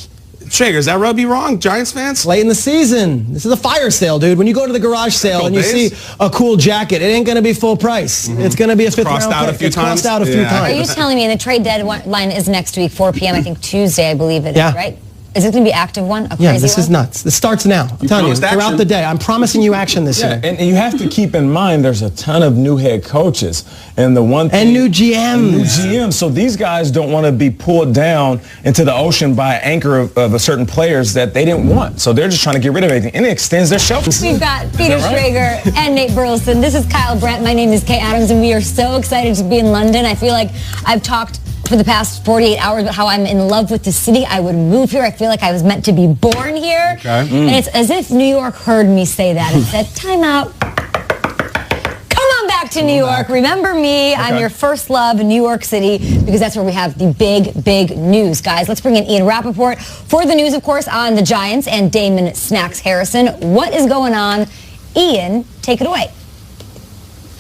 Traeger, does that rub you wrong, Giants fans? Late in the season. This is a fire sale, dude. When you go to the garage sale and you days? see a cool jacket, it ain't going to be full price. It's going to be a 5th round crossed out pick. a few It's times? crossed out a few Yeah. Are you times. telling me the trade deadline is next week, 4 p.m., I think Tuesday, I believe it is, Yeah. right? Is it going to be active one? A Yeah, crazy this is one? nuts. This starts now. I'm telling you, promised throughout action. the day. I'm promising you action this Yeah, year. and you have to keep in mind there's a ton of new head coaches. And the one thing... And new GMs. New GMs. So these guys don't want to be pulled down into the ocean by an anchor of a certain players that they didn't want. So they're just trying to get rid of everything. And it extends their shelf. We've got Peter Schrager and Nate Burleson. This is Kyle Brandt. My name is Kay Adams, and we are so excited to be in London. I feel like I've talked for the past 48 hours about how I'm in love with the city. I would move here. I feel like I was meant to be born here. Okay. And it's as if New York heard me say that. It said, time out. Come on back to New York. Remember me. I'm your first love in New York City because that's where we have the big news. Guys, let's bring in Ian Rappaport for the news, of course, on the Giants and Damon Snacks Harrison. What is going on? Ian, take it away.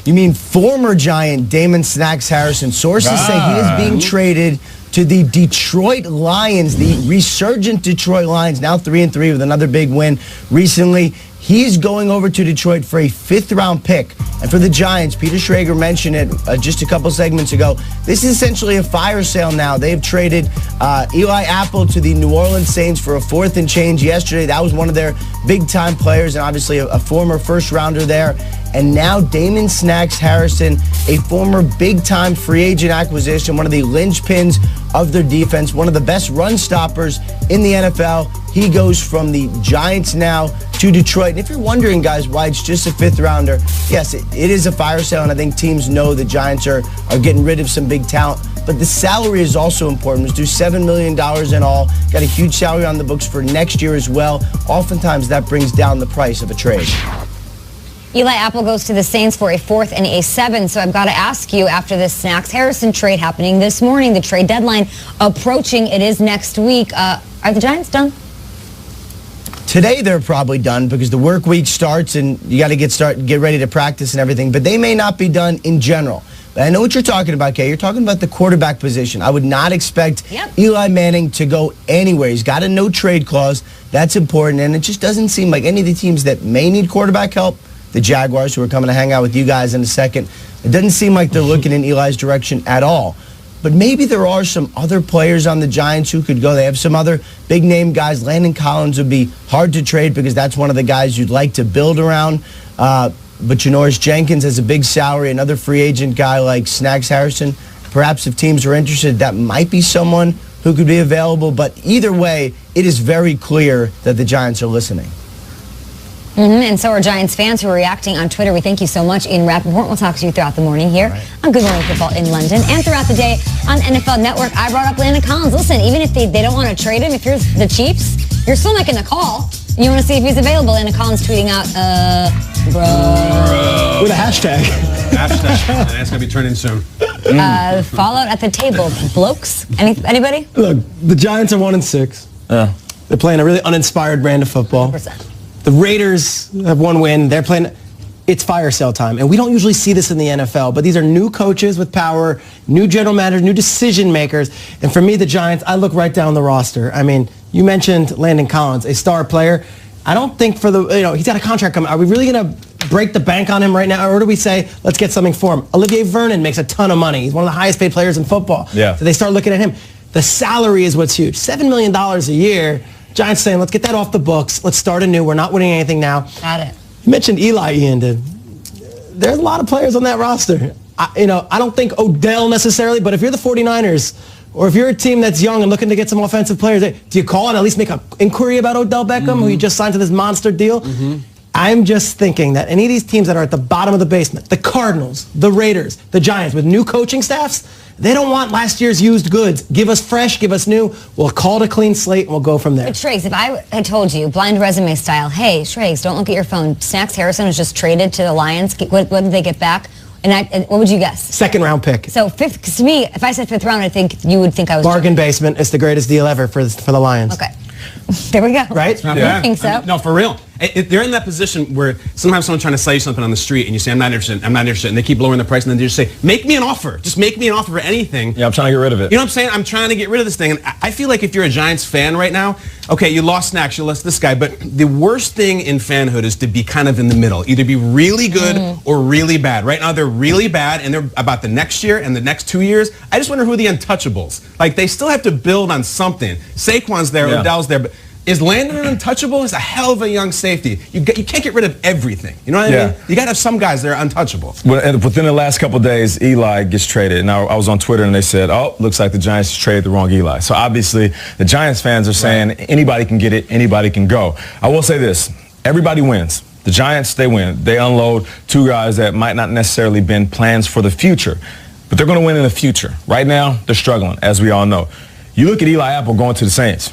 You mean former Giant Damon Snacks Harrison. Sources say he is being traded to the Detroit Lions, the resurgent Detroit Lions, now 3-3 with another big win recently. He's going over to Detroit for a 5th-round pick. And for the Giants, Peter Schrager mentioned it just a couple segments ago. This is essentially a fire sale now. They've traded Eli Apple to the New Orleans Saints for a 4th and change yesterday. That was one of their big-time players and obviously a former first-rounder there. And now Damon Snacks Harrison, a former big-time free agent acquisition, one of the linchpins of their defense, one of the best run stoppers in the NFL. He goes from the Giants now to Detroit. And if you're wondering, guys, why it's just a 5th rounder, yes, it is a fire sale, and I think teams know the Giants are getting rid of some big talent. But the salary is also important. Let's do $7 million in all. Got a huge salary on the books for next year as well. Oftentimes, that brings down the price of a trade. Eli Apple goes to the Saints for a 4th and a 7th. So I've got to ask you, after this Snacks Harrison trade happening this morning, the trade deadline approaching, it is next week. Are the Giants done? Today they're probably done because the work week starts and you got to get ready to practice and everything. But they may not be done in general. But I know what you're talking about, Kay. You're talking about the quarterback position. I would not expect Eli Manning to go anywhere. He's got a no-trade clause. That's important. And it just doesn't seem like any of the teams that may need quarterback help, the Jaguars, who are coming to hang out with you guys in a second, it doesn't seem like they're looking in Eli's direction at all. But maybe there are some other players on the Giants who could go. They have some other big-name guys. Landon Collins would be hard to trade because that's one of the guys you'd like to build around. But Janoris Jenkins has a big salary. Another free agent guy like Snacks Harrison. Perhaps if teams are interested, that might be someone who could be available. But either way, it is very clear that the Giants are listening. And so are Giants fans who are reacting on Twitter. We thank you so much, Ian Rappaport. We'll talk to you throughout the morning here on Good Morning Football in London and throughout the day on NFL Network. I brought up Landon Collins. Listen, even if they don't want to trade him, if you're the Chiefs, you're still making a call. You want to see if he's available. Landon Collins tweeting out, bro. With a hashtag. Hashtag. And that's going to be turning soon. Fallout at the table. Blokes? Anybody? Look, the Giants are 1-6. Yeah. They're playing a really uninspired brand of football. 100%. The Raiders have one win. They're playing. It's fire sale time. And we don't usually see this in the NFL, but these are new coaches with power, new general managers, new decision makers. And for me, the Giants, I look right down the roster. I mean, you mentioned Landon Collins, a star player. I don't think he's got a contract coming. Are we really going to break the bank on him right now? Or do we say, let's get something for him? Olivier Vernon makes a ton of money. He's one of the highest paid players in football. Yeah. So they start looking at him. The salary is what's huge. $7 million a year. Giants saying, let's get that off the books. Let's start anew. We're not winning anything now. Got it. You mentioned Eli, Ian. There's a lot of players on that roster. I don't think Odell necessarily, but if you're the 49ers, or if you're a team that's young and looking to get some offensive players, do you call and at least make an inquiry about Odell Beckham, who you just signed to this monster deal? I'm just thinking that any of these teams that are at the bottom of the basement, the Cardinals, the Raiders, the Giants, with new coaching staffs, they don't want last year's used goods. Give us fresh, give us new. We'll call it a clean slate, and we'll go from there. But Shregs, if I had told you, blind resume style, hey, Shregs, don't look at your phone. Snacks Harrison was just traded to the Lions. What did they get back? And what would you guess? Second round pick. So fifth, because to me, if I said fifth round, I think you would think I was... Bargain basement. It's the greatest deal ever for the Lions. Okay. There we go. Right? I think so. No, for real. They're in that position where sometimes someone's trying to sell you something on the street and you say, I'm not interested, and they keep lowering the price, and then they just say, make me an offer. Just make me an offer for anything. Yeah, I'm trying to get rid of it. You know what I'm saying? I'm trying to get rid of this thing. And I feel like if you're a Giants fan right now, okay, you lost Snacks, you lost this guy, but the worst thing in fanhood is to be kind of in the middle. Either be really good or really bad. Right now, they're really bad, and they're about the next year and the next 2 years. I just wonder who are the untouchables. Like, they still have to build on something. Saquon's there, Odell's there, but is Landon an untouchable? He's a hell of a young safety. You can't get rid of everything. You know what I mean? You got to have some guys that are untouchable. Well, and within the last couple of days, Eli gets traded. And I was on Twitter, and they said, oh, looks like the Giants traded the wrong Eli. So obviously, the Giants fans are saying anybody can get it, anybody can go. I will say this. Everybody wins. The Giants, they win. They unload two guys that might not necessarily been plans for the future. But they're going to win in the future. Right now, they're struggling, as we all know. You look at Eli Apple going to the Saints.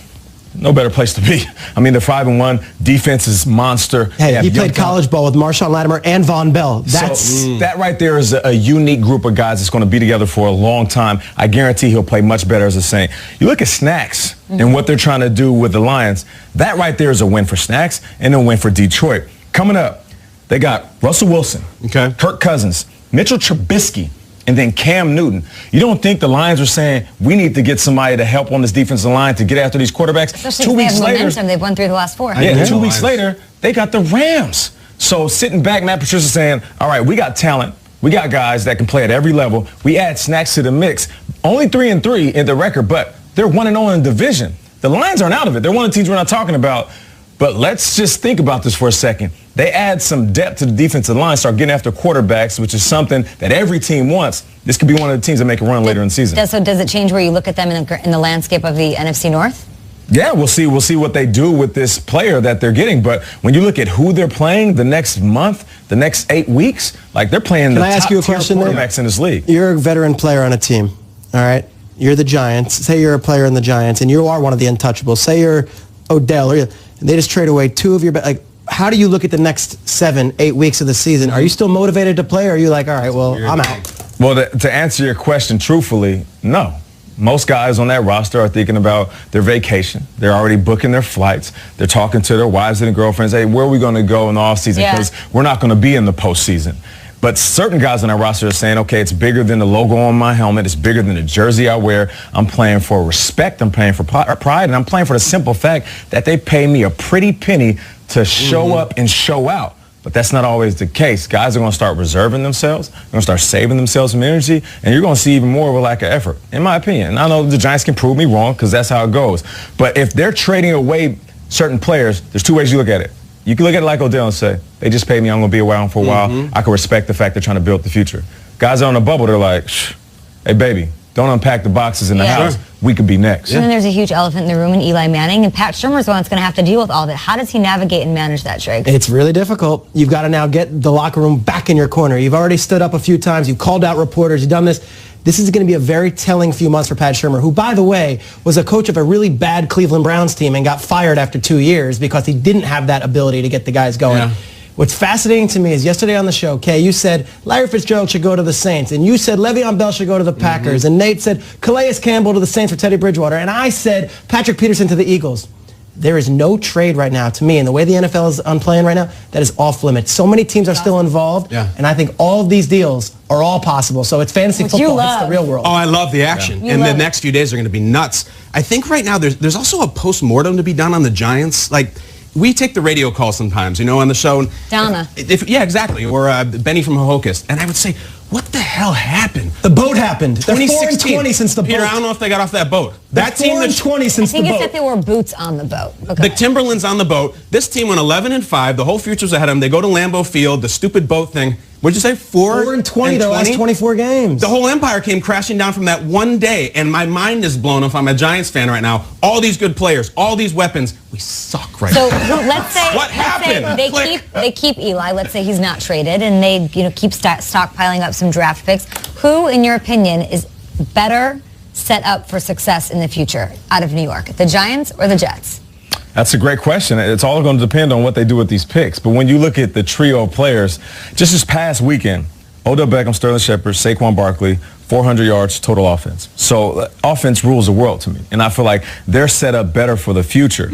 No better place to be. I mean, they're 5-1. Defense is monster. Hey, he played college ball with Marshawn Lattimore and Von Bell. That right there is a unique group of guys that's going to be together for a long time. I guarantee he'll play much better as a Saint. You look at Snacks and what they're trying to do with the Lions. That right there is a win for Snacks and a win for Detroit. Coming up, they got Russell Wilson, Kirk Cousins, Mitchell Trubisky, and then Cam Newton. You don't think the Lions are saying, we need to get somebody to help on this defensive line to get after these quarterbacks? Especially 2 weeks later, momentum. They've won through the last 4. Yeah, 2 weeks later, they got the Rams. So sitting back, Matt Patricia saying, all right, we got talent. We got guys that can play at every level. We add Snacks to the mix. Only 3-3 in the record, but they're 1-0 in division. The Lions aren't out of it. They're one of the teams we're not talking about. But let's just think about this for a second. They add some depth to the defensive line, start getting after quarterbacks, which is something that every team wants. This could be one of the teams that make a run later in the season. So does it change where you look at them in the landscape of the NFC North? Yeah, we'll see. We'll see what they do with this player that they're getting. But when you look at who they're playing the next month, the next 8 weeks, like they're playing the top tier quarterbacks in this league. You're a veteran player on a team, all right? You're the Giants. Say you're a player in the Giants, and you are one of the untouchables. Say you're Odell, and they just trade away 2 of your like. How do you look at the next 7-8 weeks of the season? Are you still motivated to play, or are you like, all right, well, I'm out? Well, to answer your question truthfully, no. Most guys on that roster are thinking about their vacation. They're already booking their flights. They're talking to their wives and girlfriends. Hey, where are we going to go in the offseason? Because we're not going to be in the postseason. But certain guys on our roster are saying, okay, it's bigger than the logo on my helmet. It's bigger than the jersey I wear. I'm playing for respect. I'm playing for pride. And I'm playing for the simple fact that they pay me a pretty penny to show up and show out. But that's not always the case. Guys are going to start reserving themselves. They're going to start saving themselves some energy. And you're going to see even more of a lack of effort, in my opinion. And I know the Giants can prove me wrong because that's how it goes. But if they're trading away certain players, there's 2 ways you look at it. You can look at it like Odell and say, they just paid me, I'm going to be around for a while. I can respect the fact they're trying to build the future. Guys are on a bubble, they're like, hey, baby, don't unpack the boxes in the house. We could be next. And then there's a huge elephant in the room in Eli Manning, and Pat Shurmur's the one that's going to have to deal with all of it. How does he navigate and manage that, Shrek? It's really difficult. You've got to now get the locker room back in your corner. You've already stood up a few times. You've called out reporters. You've done this. This is going to be a very telling few months for Pat Shurmur, who, by the way, was a coach of a really bad Cleveland Browns team and got fired after 2 years because he didn't have that ability to get the guys going. Yeah. What's fascinating to me is yesterday on the show, Kay, you said Larry Fitzgerald should go to the Saints, and you said Le'Veon Bell should go to the Packers, and Nate said Calais Campbell to the Saints for Teddy Bridgewater, and I said Patrick Peterson to the Eagles. There is no trade right now, to me, and the way the NFL is playing right now, that is off limits. So many teams are still involved, and I think all of these deals are all possible. So it's fantasy football. It's the real world. Oh, I love the action. And the next few days are going to be nuts. I think right now there's also a post-mortem to be done on the Giants. Like, we take the radio call sometimes, you know, on the show. Donna. Yeah, exactly. Or Benny from Hohokus. And I would say, What the hell happened? The boat happened. They're 2016. 4-20 since the boat. Peter, I don't know if they got off that boat. That team, 4-20 since the I think boat. it's that there were boots on the boat. The Timberlands on the boat. This team went 11-5. The whole future's ahead of them. They go to Lambeau Field. The stupid boat thing. What'd you say? 4-20 their last 24 games. The whole empire came crashing down from that one day, and my mind is blown if I'm a Giants fan right now. All these good players, all these weapons. We suck right now. So let's say What happened? They keep Eli. Let's say he's not traded, and they keep stockpiling up some draft picks. Who, in your opinion, is better set up for success in the future out of New York, the Giants or the Jets? That's a great question. It's all going to depend on what they do with these picks. But when you look at the trio of players, just this past weekend, Odell Beckham, Sterling Shepard, Saquon Barkley, 400 yards total offense. So offense rules the world to me. And I feel like they're set up better for the future.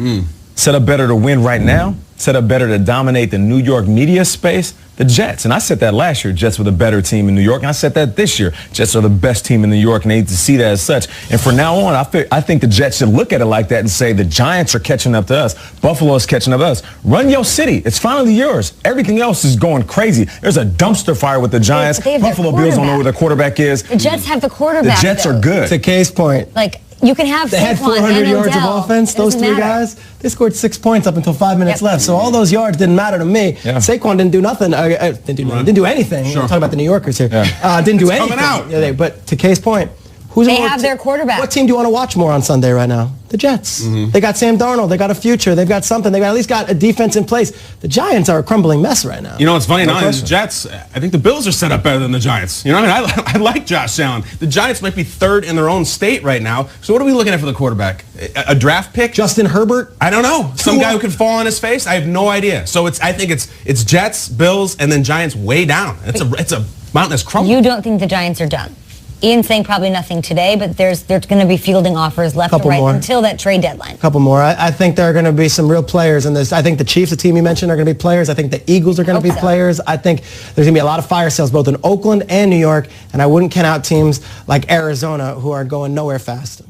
Set up better to win right now. Set up better to dominate the New York media space. The Jets, and I said that last year, Jets were the better team in New York, and I said that this year. Jets are the best team in New York, and they need to see that as such. And from now on, I think the Jets should look at it like that and say the Giants are catching up to us. Buffalo is catching up to us. Run your city. It's finally yours. Everything else is going crazy. There's a dumpster fire with the Giants. Buffalo Bills don't know where their quarterback is. The Jets have the quarterback. The Jets are good. To K's point. Like, you can have They had Saquon 400 and yards Odell. of offense. Those three guys, they scored 6 points up until 5 minutes left. So all those yards didn't matter to me. Yeah. Saquon didn't do nothing. Didn't do anything. Sure. We're talking about the New Yorkers here. Yeah. Didn't do It's anything. coming out. But to K's point, They have their quarterback. What team do you want to watch more on Sunday right now? The Jets. They got Sam Darnold. They got a future. They've got something. They've at least got a defense in place. The Giants are a crumbling mess right now. You know, it's funny, No not only the question. Jets, I think the Bills are set up better than the Giants. You know what I mean? I like Josh Allen. The Giants might be third in their own state right now. So what are we looking at for the quarterback? A draft pick? Justin Herbert? I don't know. Some guy who could fall on his face? I have no idea. So I think it's Jets, Bills, and then Giants way down. It's a mountain that's crumbling. You don't think the Giants are done? Ian's saying probably nothing today, but there's going to be fielding offers left and right until that trade deadline. A couple more. I think there are going to be some real players in this. I think the Chiefs, the team you mentioned, are going to be players. I think the Eagles are going to be players. I think there's going to be a lot of fire sales both in Oakland and New York, and I wouldn't count out teams like Arizona who are going nowhere fast.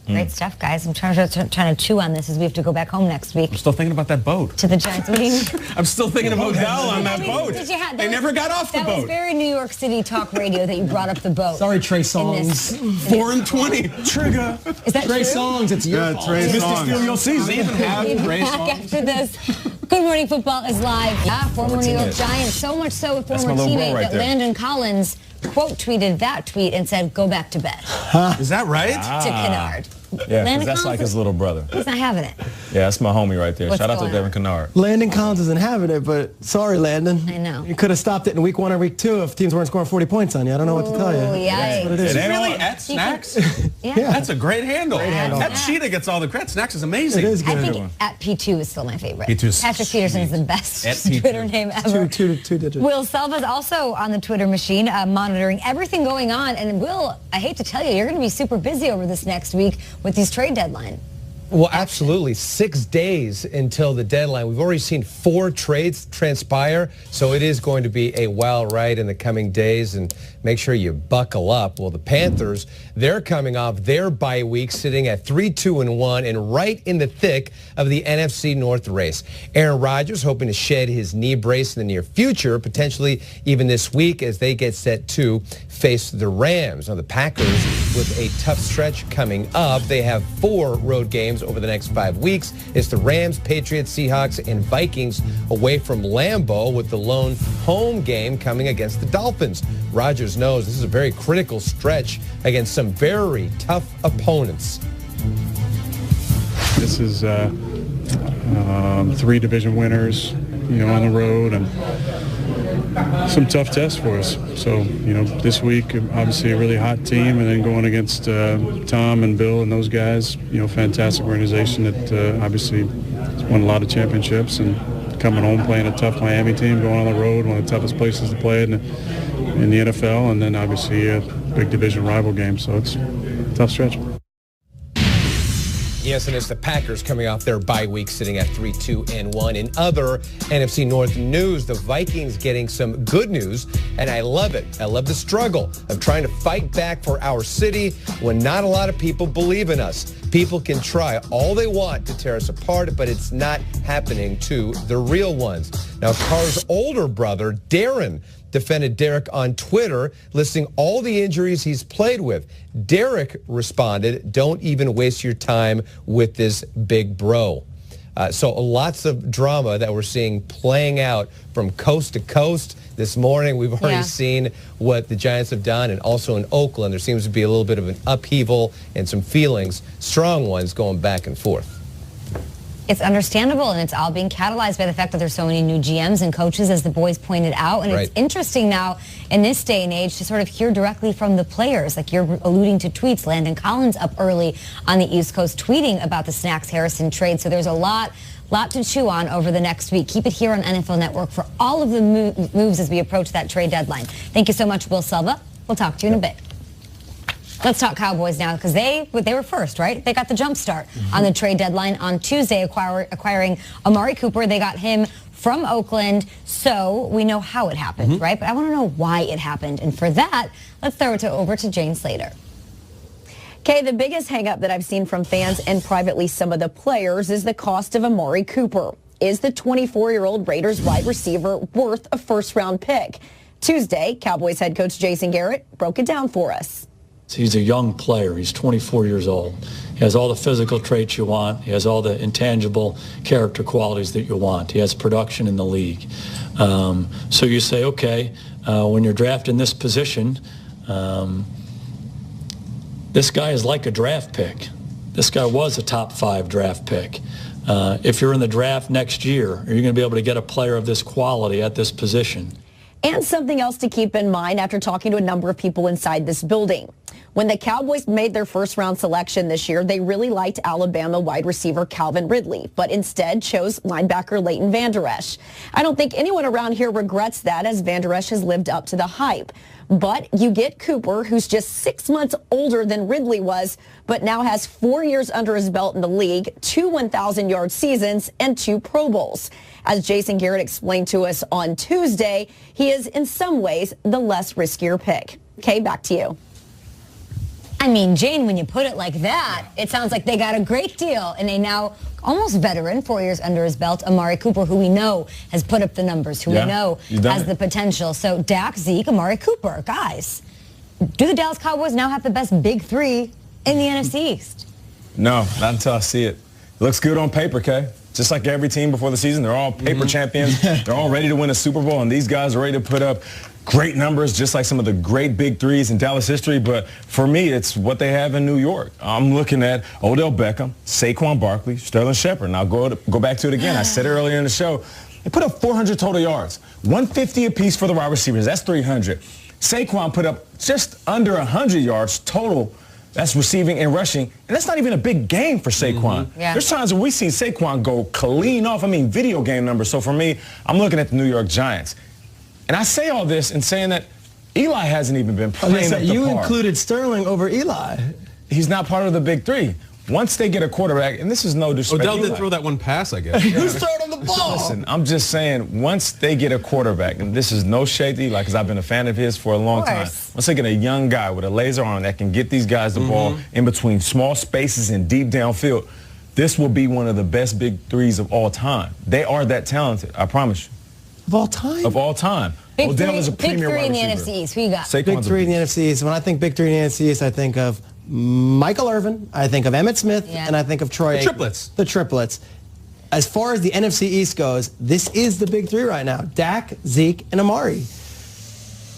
Great stuff, guys. I'm trying to chew on this as we have to go back home next week. I'm still thinking about that boat. To the Giants. What do you mean? I'm still thinking of Odell on that boat. They never got off the That boat. was very New York City talk radio that you brought up the boat. Sorry, Trey Songz. 4-20. Trigger. Is that Trey true? Songz, it's your fault. Trey Mr. Songz. Steal your season. Does he even have Trey Back Songz? after this. Good Morning Football is live. Former New York Giants. So much so, That's former my little teammate bro right there. Landon Collins quote tweeted that tweet and said, "Go back to bed." Is that right? To Kennard. Yeah, 'cause Landon that's Collins like his little brother. He's not having it. Yeah, that's my homie right there. What's Shout out to going Devin on? Kennard. Landon Collins isn't having it, but sorry, Landon. I know. You could have stopped it in week 1 or week 2 if teams weren't scoring 40 points on you. I don't know what to tell you. Oh, That's what it yikes. is. Is it really at Snacks? Yeah. That's a great handle. handle. That cheetah gets all the credit. Snacks is amazing. It is I good. think at P2 is still my favorite. P2 is Patrick Peterson is the best At P2. Twitter name ever. Two digits. Will Selva's also on the Twitter machine, monitoring everything going on. And Will, I hate to tell you, you're going to be super busy over this next week with these trade deadline. Well, absolutely. 6 days until the deadline. We've already seen 4 trades transpire, so it is going to be a wild ride in the coming days, and make sure you buckle up. Well, the Panthers, they're coming off their bye week, sitting at 3-2-1 and right in the thick of the NFC North race. Aaron Rodgers hoping to shed his knee brace in the near future, potentially even this week as they get set to face the Rams. Now, the Packers, with a tough stretch coming up, they have 4 road games over the next 5 weeks. It's the Rams, Patriots, Seahawks, and Vikings away from Lambeau, with the lone home game coming against the Dolphins. Rodgers knows this is a very critical stretch against some very tough opponents. This is 3 division winners, on the road, and some tough tests for us. So, this week, obviously a really hot team, and then going against Tom and Bill and those guys, fantastic organization that obviously has won a lot of championships, and coming home playing a tough Miami team, going on the road, one of the toughest places to play in the NFL, and then obviously a big division rival game. So it's a tough stretch. Yes, and it's the Packers coming off their bye week, sitting at 3-2-1. In other NFC North news, the Vikings getting some good news, and I love it. I love the struggle of trying to fight back for our city when not a lot of people believe in us. People can try all they want to tear us apart, but it's not happening to the real ones. Now, Carr's older brother, Darren, defended Derek on Twitter, listing all the injuries he's played with. Derek responded, "Don't even waste your time with this big bro." So lots of drama that we're seeing playing out from coast to coast. This morning, we've already seen what the Giants have done, and also in Oakland, there seems to be a little bit of an upheaval and some feelings, strong ones, going back and forth. It's understandable, and it's all being catalyzed by the fact that there's so many new GMs and coaches, as the boys pointed out. And it's interesting now, in this day and age, to sort of hear directly from the players. Like you're alluding to tweets. Landon Collins up early on the East Coast tweeting about the Snacks Harrison trade. So there's a lot to chew on over the next week. Keep it here on NFL Network for all of the moves as we approach that trade deadline. Thank you so much, Will Selva. We'll talk to you in a bit. Let's talk Cowboys now, because they were first, right? They got the jump start on the trade deadline on Tuesday, acquiring Amari Cooper. They got him from Oakland, so we know how it happened, right? But I want to know why it happened. And for that, let's throw it over to Jane Slater. Kay, the biggest hang-up that I've seen from fans and privately some of the players is the cost of Amari Cooper. Is the 24-year-old Raiders wide receiver worth a first-round pick? Tuesday, Cowboys head coach Jason Garrett broke it down for us. He's a young player. He's 24 years old. He has all the physical traits you want. He has all the intangible character qualities that you want. He has production in the league. So you say, okay, when you're drafting this position, this guy is like a draft pick. This guy was a top 5 draft pick. If you're in the draft next year, are you going to be able to get a player of this quality at this position? And something else to keep in mind after talking to a number of people inside this building. When the Cowboys made their first-round selection this year, they really liked Alabama wide receiver Calvin Ridley, but instead chose linebacker Leighton Vander Esch. I don't think anyone around here regrets that, as Vander Esch has lived up to the hype. But you get Cooper, who's just 6 months older than Ridley was, but now has 4 years under his belt in the league, 2 1,000-yard seasons, and 2 Pro Bowls. As Jason Garrett explained to us on Tuesday, he is in some ways the less riskier pick. Kay, back to you. I mean, Jane, when you put it like that, it sounds like they got a great deal, and they now almost veteran, 4 years under his belt, Amari Cooper, who we know has put up the numbers, who we know has the potential. So Dak, Zeke, Amari Cooper, guys, do the Dallas Cowboys now have the best big 3 in the NFC East? No, not until I see it. It looks good on paper, Kay. Just like every team before the season, they're all paper champions. They're all ready to win a Super Bowl, and these guys are ready to put up great numbers, just like some of the great big 3s in Dallas history. But for me, it's what they have in New York. I'm looking at Odell Beckham, Saquon Barkley, Sterling Shepard. And I'll go back to it again. I said it earlier in the show. They put up 400 total yards, 150 apiece for the wide receivers. That's 300. Saquon put up just under 100 yards total. That's receiving and rushing. And that's not even a big game for Saquon. There's times when we've seen Saquon go clean off. I mean, video game numbers. So for me, I'm looking at the New York Giants. And I say all this in saying that Eli hasn't even been playing up to you par. included Sterling over Eli. He's not part of the big 3. Once they get a quarterback, and this is no disrespect. Odell did throw that one pass, I guess. Who's throwing him the ball? Listen, I'm just saying, once they get a quarterback, and this is no shade to Eli, because I've been a fan of his for a long time. Once they get a young guy with a laser arm that can get these guys the ball in between small spaces and deep downfield, this will be one of the best big 3s of all time. They are that talented, I promise you. Of all time? Of all time. Big Odell 3, is a premier big 3 in the wide receiver. NFC East. Who you got? Big 3 in the NFC East. When I think big 3 in the NFC East, I think of Michael Irvin, I think of Emmitt Smith, and I think of Troy. The triplets. The triplets. As far as the NFC East goes, this is the big 3 right now. Dak, Zeke, and Amari.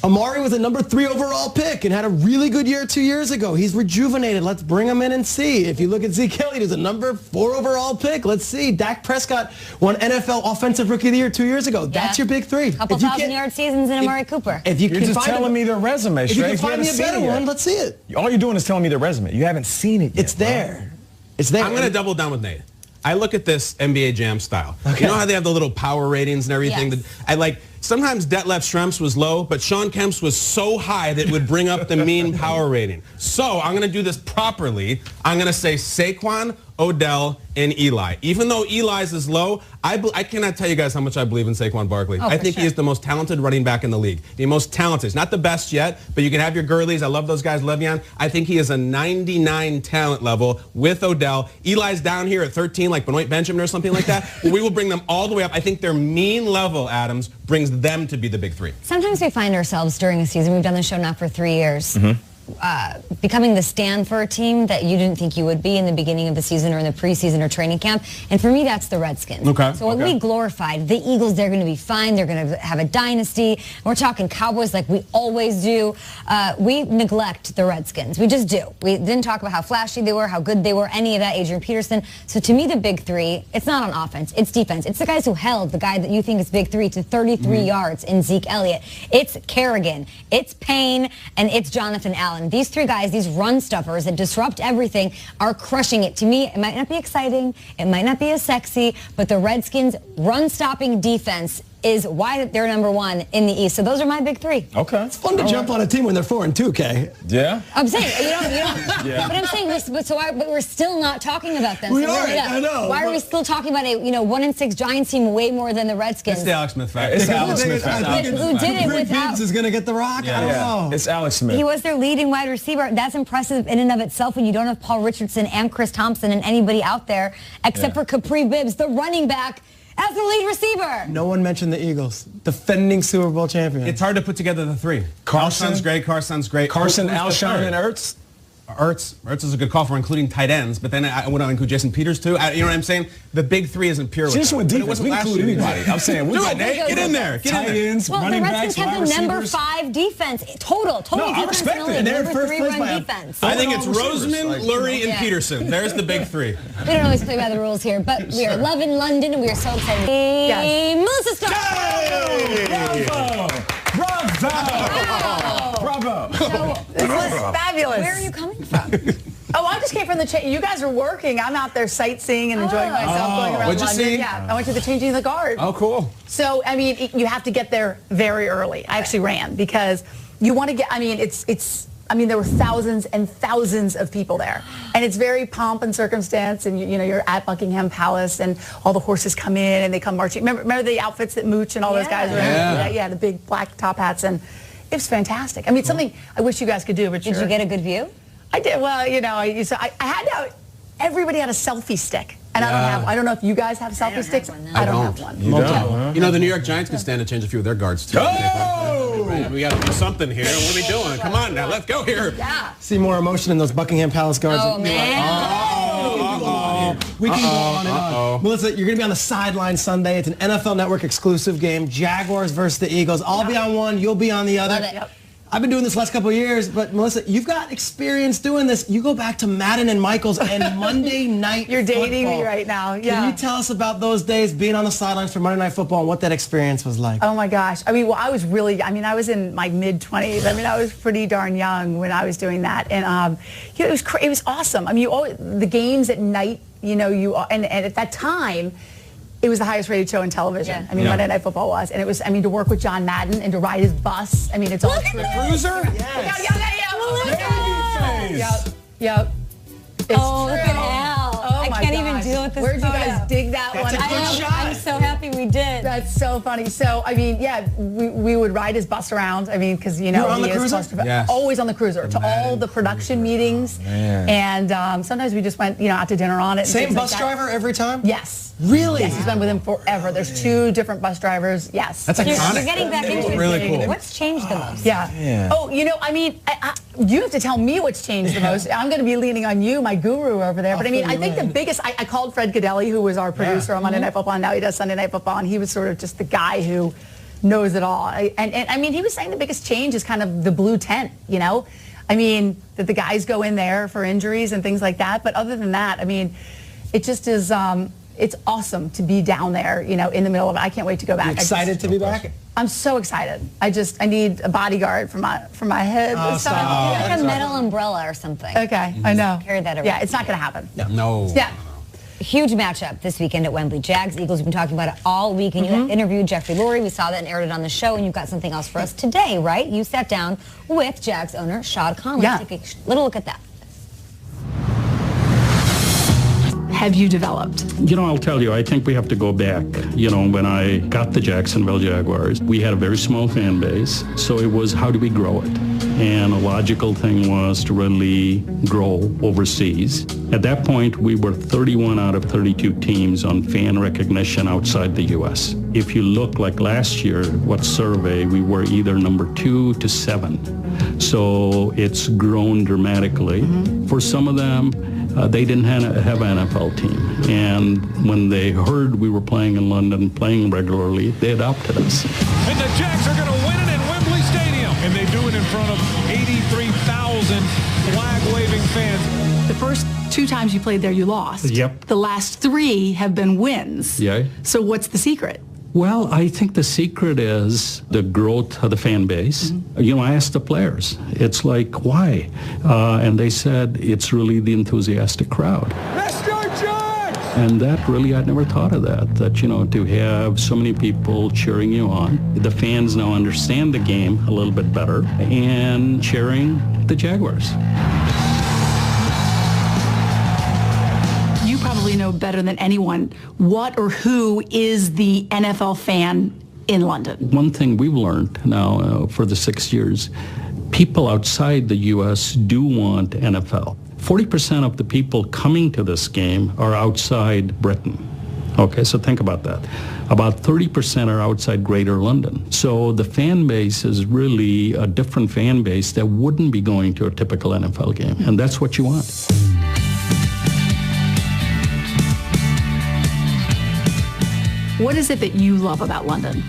Amari was a number 3 overall pick and had a really good year 2 years ago. He's rejuvenated. Let's bring him in and see. If you look at Zeke Elliott, he's a number 4 overall pick. Let's see. Dak Prescott won NFL Offensive Rookie of the Year 2 years ago. That's your big 3. Couple 1,000-yard seasons in Amari Cooper. If you You're can just telling me their resume, if you can find me a better one, let's see it. All you're doing is telling me their resume. You haven't seen it yet. It's there. It's there. I'm going to double down with Nate. I look at this NBA Jam style. Okay. You know how they have the little power ratings and everything? Yes. I like, sometimes Detlef Schrempf's was low, but Sean Kemp's was so high that it would bring up the mean power rating. So I'm going to do this properly. I'm going to say Saquon, Odell, and Eli. Even though Eli's is low, I cannot tell you guys how much I believe in Saquon Barkley. I think he is the most talented running back in the league. The most talented. He's not the best yet, but you can have your Gurleys. I love those guys, Le'Veon. I think he is a 99 talent level with Odell. Eli's down here at 13 like Benoit Benjamin or something like that. We will bring them all the way up. I think their mean level, Adams, brings them to be the big three. Sometimes we find ourselves during a season, we've done the show now for 3 years, becoming the stand for a team that you didn't think you would be in the beginning of the season or in the preseason or training camp. And for me, that's the Redskins. Okay. So what we glorified, the Eagles, they're going to be fine. They're going to have a dynasty. We're talking Cowboys like we always do. We neglect the Redskins. We just do. We didn't talk about how flashy they were, how good they were, any of that, Adrian Peterson. So to me, the big three, it's not on offense. It's defense. It's the guys who held the guy that you think is big three to 33 yards in Zeke Elliott. It's Kerrigan. It's Payne. And it's Jonathan Allen. These three guys, these run stuffers that disrupt everything, are crushing it. To me, it might not be exciting, it might not be as sexy, but the Redskins' run-stopping defense is why they're number one in the East. So those are my big three. Okay. It's fun to jump on a team when they're 4-2, Kay. Yeah. I'm saying, you don't. Yeah. But I'm saying this, but we're still not talking about them. We so are, I know. Why are we still talking about a 1-6 Giants team way more than the Redskins? It's the Alex Smith fact. It's Alex Smith fact. Who did it Rick without? Gibbs is going to get the rock? I don't know. It's Alex Smith. He was their leading wide receiver. That's impressive in and of itself when you don't have Paul Richardson and Chris Thompson and anybody out there except for Capri Bibbs, the running back, as the lead receiver. No one mentioned the Eagles, defending Super Bowl champion. It's hard to put together the three. Carson's great. Carson's great. Carson, Who's the Alshon, third? and Ertz. Ertz is a good call for including tight ends, but then I would include Jason Peters too. You know what I'm saying? The big three isn't pure. Just with defense, we include anybody. I'm saying, do it, Nate. Get in there. Tight ends, Well, running the backs, Redskins have wide the number receivers. 5 defense. Total No, I defense respect in the it. league. They're Number first 3 place by run a- defense. I think it's Receivers, Roseman, Lurie, and Peterson. There's the big three. We don't always play by the rules here, but we are loving London and we are so excited. Hey, Melissa Starr. Bravo! This was fabulous. Where are you coming from? Oh, I just came from the you guys are working. I'm out there sightseeing and enjoying myself going around What'd you London. see? Yeah, I went to the Changing of the Guard. Oh, cool. So, I mean, you have to get there very early. I actually ran because you want to get, I mean, there were thousands and thousands of people there. And it's very pomp and circumstance. And, you're at Buckingham Palace and all the horses come in and they come marching. Remember the outfits that Mooch and all those guys were in? Yeah, the big black top hats. And it was fantastic. I mean, it's something I wish you guys could do. But Did you get a good view? I did. Well, I had to, everybody had a selfie stick. And I don't know if you guys have selfie sticks. I don't have one. You don't. You know, the New York Giants can stand to change a few of their guards, too. Oh! We got to do something here. What are we doing? Come on now, let's go here. Yeah. See more emotion in those Buckingham Palace guards. Oh, man. We can go on and on. Melissa, you're going to be on the sideline Sunday. It's an NFL Network exclusive game. Jaguars versus the Eagles. I'll be on one. You'll be on the other. Love it. Yep. I've been doing this last couple of years, but Melissa, you've got experience doing this. You go back to Madden and Michaels and Monday Night You're dating Football. me right now. Yeah. Can you tell us about those days being on the sidelines for Monday Night Football and what that experience was like? Oh my gosh. I mean, I was in my mid-20s. I mean, I was pretty darn young when I was doing that. And it was awesome. I mean, the games at night, and at that time, it was the highest rated show in television. Yeah. I mean, Monday Night Football was. And it was, to work with John Madden and to ride his bus. I mean, it's all true. Cruiser? Yep. It's Oh, look at Al. Oh I my can't even gosh. deal with this Where'd you photo. guys dig that one? That's a good shot. I'm so happy we did. That's so funny. So, I mean, yeah, we would ride his bus around. I mean, because, were on the he is cruiser? claustrophobic. Always on the cruiser to all the production meetings. And sometimes we just went, out to dinner on it. and Same things bus like that. driver every time? Yes. Really? Yes, he's been with him forever. There's 2 different bus drivers. Yes. That's You're iconic. getting back into it. Really cool. What's changed the most? Yeah. Oh, I mean, you have to tell me what's changed the most. I'm going to be leaning on you, my guru over there. But I mean, I think the biggest, I called Fred Godelli, who was our producer on Monday Night Football, and now he does Sunday Night Football, and he was sort of just the guy who knows it all. And I mean, he was saying the biggest change is kind of the blue tent, I mean, that the guys go in there for injuries and things like that. But other than that, I mean, it just is, it's awesome to be down there, in the middle of it. I can't wait to go back. You excited to be back? I'm so excited. I need a bodyguard for my head. Oh, stop. Like a metal umbrella or something. Okay, I know. Carry that around. Yeah, it's not going to happen. No. Yeah. Huge matchup this weekend at Wembley. Jags, Eagles, we've been talking about it all week, and you interviewed Jeffrey Lurie. We saw that and aired it on the show, and you've got something else for us today, right? You sat down with Jags owner Shad Khan. Let's take a little look at that. have you developed? You know, I'll tell you, I think we have to go back. You know, when I got the Jacksonville Jaguars, we had a very small fan base. So it was, how do we grow it? And a logical thing was to really grow overseas. At that point, we were 31 out of 32 teams on fan recognition outside the U.S. If you look like last year, what survey, we were either number 2 to 7. So it's grown dramatically. For some of them, they didn't have an NFL team. And when they heard we were playing in London, playing regularly, they adopted us. And the Jags are going to win it in Wembley Stadium. And they do it in front of 83,000 flag-waving fans. The first 2 times you played there, you lost. Yep. The last 3 have been wins. Yeah. So what's the secret? Well, I think the secret is the growth of the fan base. You know, I asked the players, it's like, why? And they said, it's really the enthusiastic crowd. Let's go, Jags! And that really, I'd never thought of that, you know, to have so many people cheering you on. The fans now understand the game a little bit better and cheering the Jaguars. Probably know better than anyone what or who is the NFL fan in London. One thing we've learned now for the 6 years, people outside the U.S. do want NFL. 40% of the people coming to this game are outside Britain. Okay, so think about that. About 30% are outside Greater London. So the fan base is really a different fan base that wouldn't be going to a typical NFL game, and that's what you want. What is it that you love about London?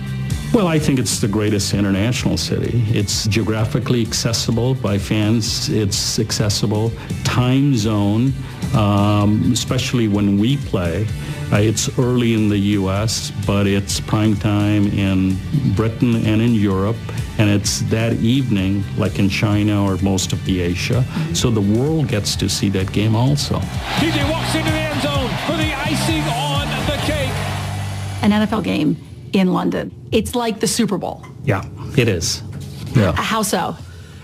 Well, I think it's the greatest international city. It's geographically accessible by fans. It's accessible. Time zone, especially when we play. It's early in the U.S., but it's prime time in Britain and in Europe. And it's that evening, like in China or most of the Asia. So the world gets to see that game also. DJ walks into the end zone for the icing on the cake. An NFL game in London. It's like the Super Bowl. Yeah, it is. Yeah. How so?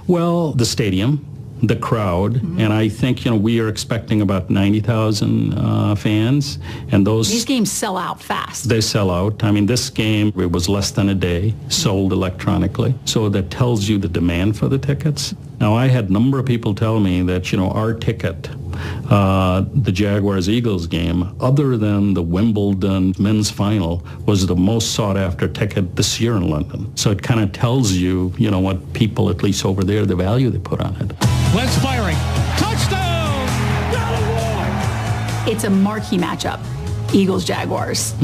Well, the stadium, the crowd, and I think, you know, we are expecting about 90,000 fans, and these games sell out fast. They sell out. I mean, this game, it was less than a day, sold electronically. So that tells you the demand for the tickets. Now, I had a number of people tell me that, you know, our ticket, the Jaguars-Eagles game, other than the Wimbledon men's final, was the most sought-after ticket this year in London. So it kind of tells you, you know, what people, at least over there, the value they put on it. Wentz firing. Touchdown! It's a marquee matchup, Eagles-Jaguars.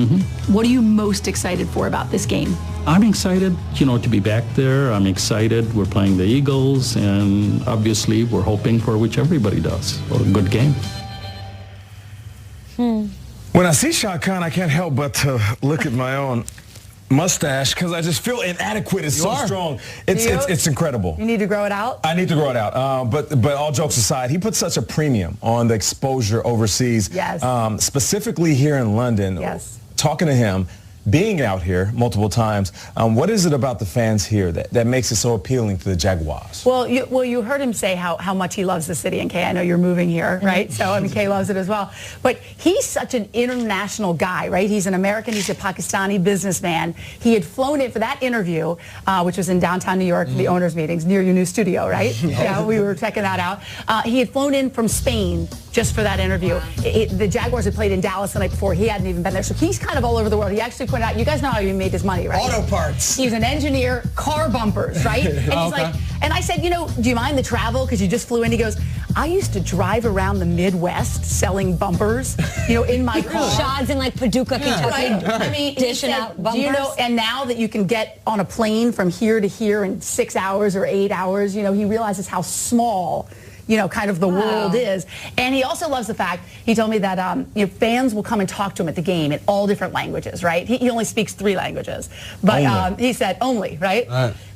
What are you most excited for about this game? I'm excited, you know, to be back there. I'm excited. We're playing the Eagles, and obviously we're hoping for which everybody does. Well, a good game. When I see Shad Khan, I can't help but to look at my own mustache because I just feel inadequate. It's so strong. It's incredible. You need to grow it out? I need to grow it out. But all jokes aside, he puts such a premium on the exposure overseas. Yes. Specifically here in London. Yes. Talking to him, being out here multiple times, what is it about the fans here that makes it so appealing to the Jaguars? Well, you heard him say how much he loves the city, and Kay, I know you're moving here, right? So, I mean, Kay loves it as well. But he's such an international guy, right? He's an American, he's a Pakistani businessman. He had flown in for that interview, which was in downtown New York for the owners' meetings, near your new studio, right? Yeah, we were checking that out. He had flown in from Spain just for that interview. The Jaguars had played in Dallas the night before. He hadn't even been there. So he's kind of all over the world. He actually pointed out, you guys know how he made his money, right? Auto parts. He's an engineer, car bumpers, right? And he's like, and I said, you know, do you mind the travel? Because you just flew in. He goes, I used to drive around the Midwest selling bumpers, you know, in my car. Shad's in like Paducah, Kentucky. Right. I mean, dishing out bumpers. Do you know, and now that you can get on a plane from here to here in 6 hours or 8 hours, you know, he realizes how small, you know, kind of the world is. And he also loves the fact, he told me that you know, fans will come and talk to him at the game in all different languages, right? He only speaks 3 languages. But he said only, right?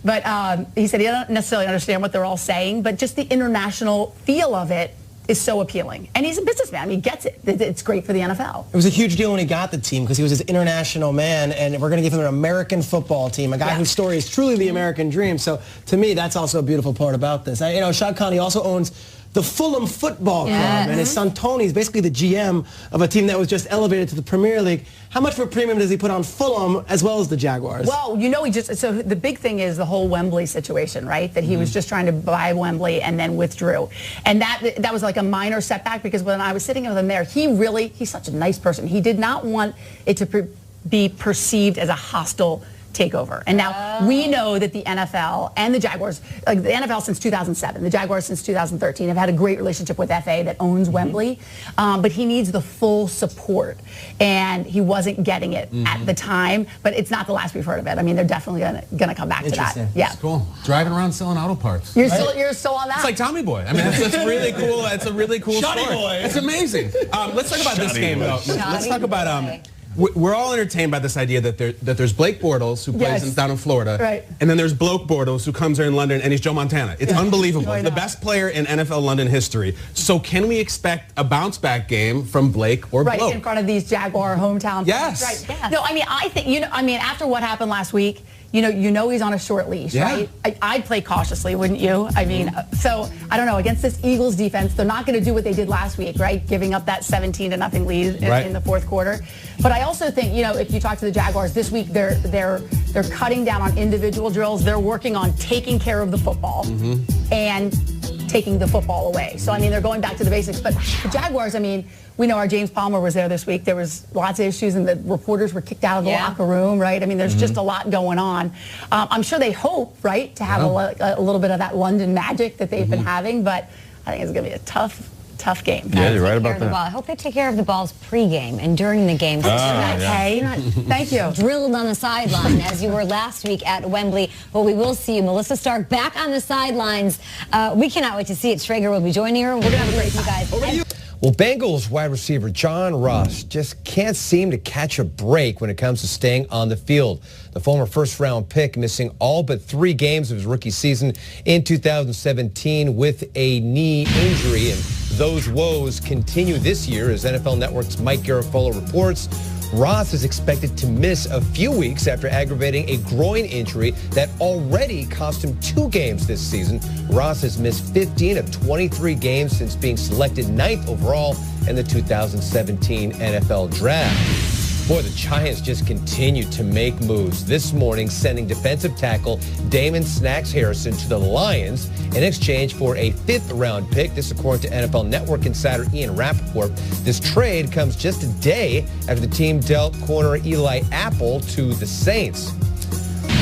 But he said he doesn't necessarily understand what they're all saying, but just the international feel of it is so appealing. And he's a businessman. I mean, he gets it. It's great for the NFL. It was a huge deal when he got the team because he was this international man, and we're going to give him an American football team, a guy whose story is truly the American dream. So to me, that's also a beautiful part about this. You know, Shad Khan, he also owns the Fulham Football Club, and his son Tony is basically the GM of a team that was just elevated to the Premier League. How much of a premium does he put on Fulham as well as the Jaguars? Well, you know, so the big thing is the whole Wembley situation, right? That he was just trying to buy Wembley and then withdrew. And that was like a minor setback, because when I was sitting with him there, he's such a nice person. He did not want it to be perceived as a hostile takeover. And now we know that the NFL and the Jaguars, like the NFL since 2007, the Jaguars since 2013, have had a great relationship with FA that owns Wembley, but he needs the full support, and he wasn't getting it at the time, but it's not the last we've heard of it. I mean, they're definitely gonna come back to that. Yeah. That's cool. Driving around selling auto parts. You're still on that? It's like Tommy Boy. I mean, that's really cool. That's a really cool Shoddy story. Boy. It's amazing. Let's talk about this game, though. Let's talk about we're all entertained by this idea that there's Blake Bortles, who plays down in Florida, right, and then there's Bloke Bortles, who comes here in London, and he's Joe Montana. It's unbelievable. The best player in NFL London history. So can we expect a bounce-back game from Blake or Bloke? Right, in front of these Jaguar hometown fans? Yes. Right. No, I mean, I think, after what happened last week, you know he's on a short leash, right? I'd play cautiously, wouldn't you? I mean, so I don't know. Against this Eagles defense, they're not going to do what they did last week, right? Giving up that 17-0 lead in the fourth quarter. But I also think, if you talk to the Jaguars this week, they're cutting down on individual drills. They're working on taking care of the football and taking the football away. So I mean, they're going back to the basics. But the Jaguars, I mean, we know our James Palmer was there this week. There was lots of issues, and the reporters were kicked out of the locker room, right? I mean, there's just a lot going on. I'm sure they hope, right, to have a little bit of that London magic that they've been having, but I think it's going to be a tough game. Yeah, you're right about that. I hope they take care of the balls pre-game and during the game. Thank you. Drilled on the sideline as you were last week at Wembley. But we will see you, Melissa Stark, back on the sidelines. We cannot wait to see it. Schrager will be joining her. We're going to have a great time, guys. Over to you. Well, Bengals wide receiver John Ross just can't seem to catch a break when it comes to staying on the field. The former first-round pick missing all but 3 games of his rookie season in 2017 with a knee injury, and those woes continue this year as NFL Network's Mike Garafolo reports. Ross is expected to miss a few weeks after aggravating a groin injury that already cost him 2 games this season. Ross has missed 15 of 23 games since being selected 9th overall in the 2017 NFL Draft. Boy, the Giants just continue to make moves. This morning, sending defensive tackle Damon Snacks Harrison to the Lions in exchange for a 5th-round pick. This according to NFL Network insider Ian Rappaport. This trade comes just a day after the team dealt corner Eli Apple to the Saints.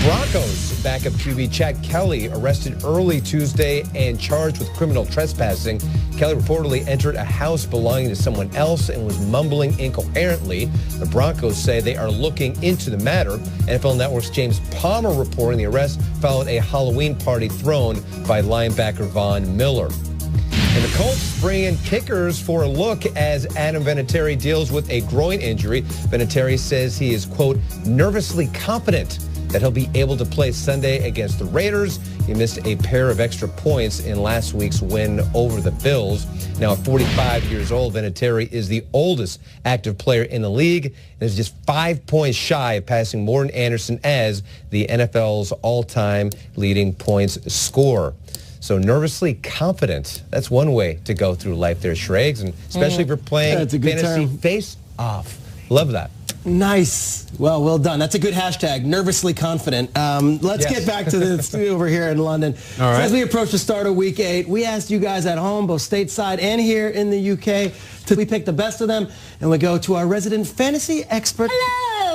Broncos backup QB Chad Kelly arrested early Tuesday and charged with criminal trespassing. Kelly reportedly entered a house belonging to someone else and was mumbling incoherently. The Broncos say they are looking into the matter. NFL Network's James Palmer reporting the arrest followed a Halloween party thrown by linebacker Von Miller. And the Colts bring in kickers for a look as Adam Vinatieri deals with a groin injury. Vinatieri says he is, quote, nervously confident that he'll be able to play Sunday against the Raiders. He missed a pair of extra points in last week's win over the Bills. Now, at 45 years old, Vinatieri is the oldest active player in the league and is just 5 points shy of passing Morten Andersen as the NFL's all-time leading points scorer. So nervously confident. That's one way to go through life there, Schrags, and especially if you're playing fantasy face-off. Love that. Nice. Well done. That's a good hashtag, nervously confident. Let's get back to this over here in London. All right. So as we approach the start of Week 8, we asked you guys at home, both stateside and here in the UK, we pick the best of them, and we go to our resident fantasy expert,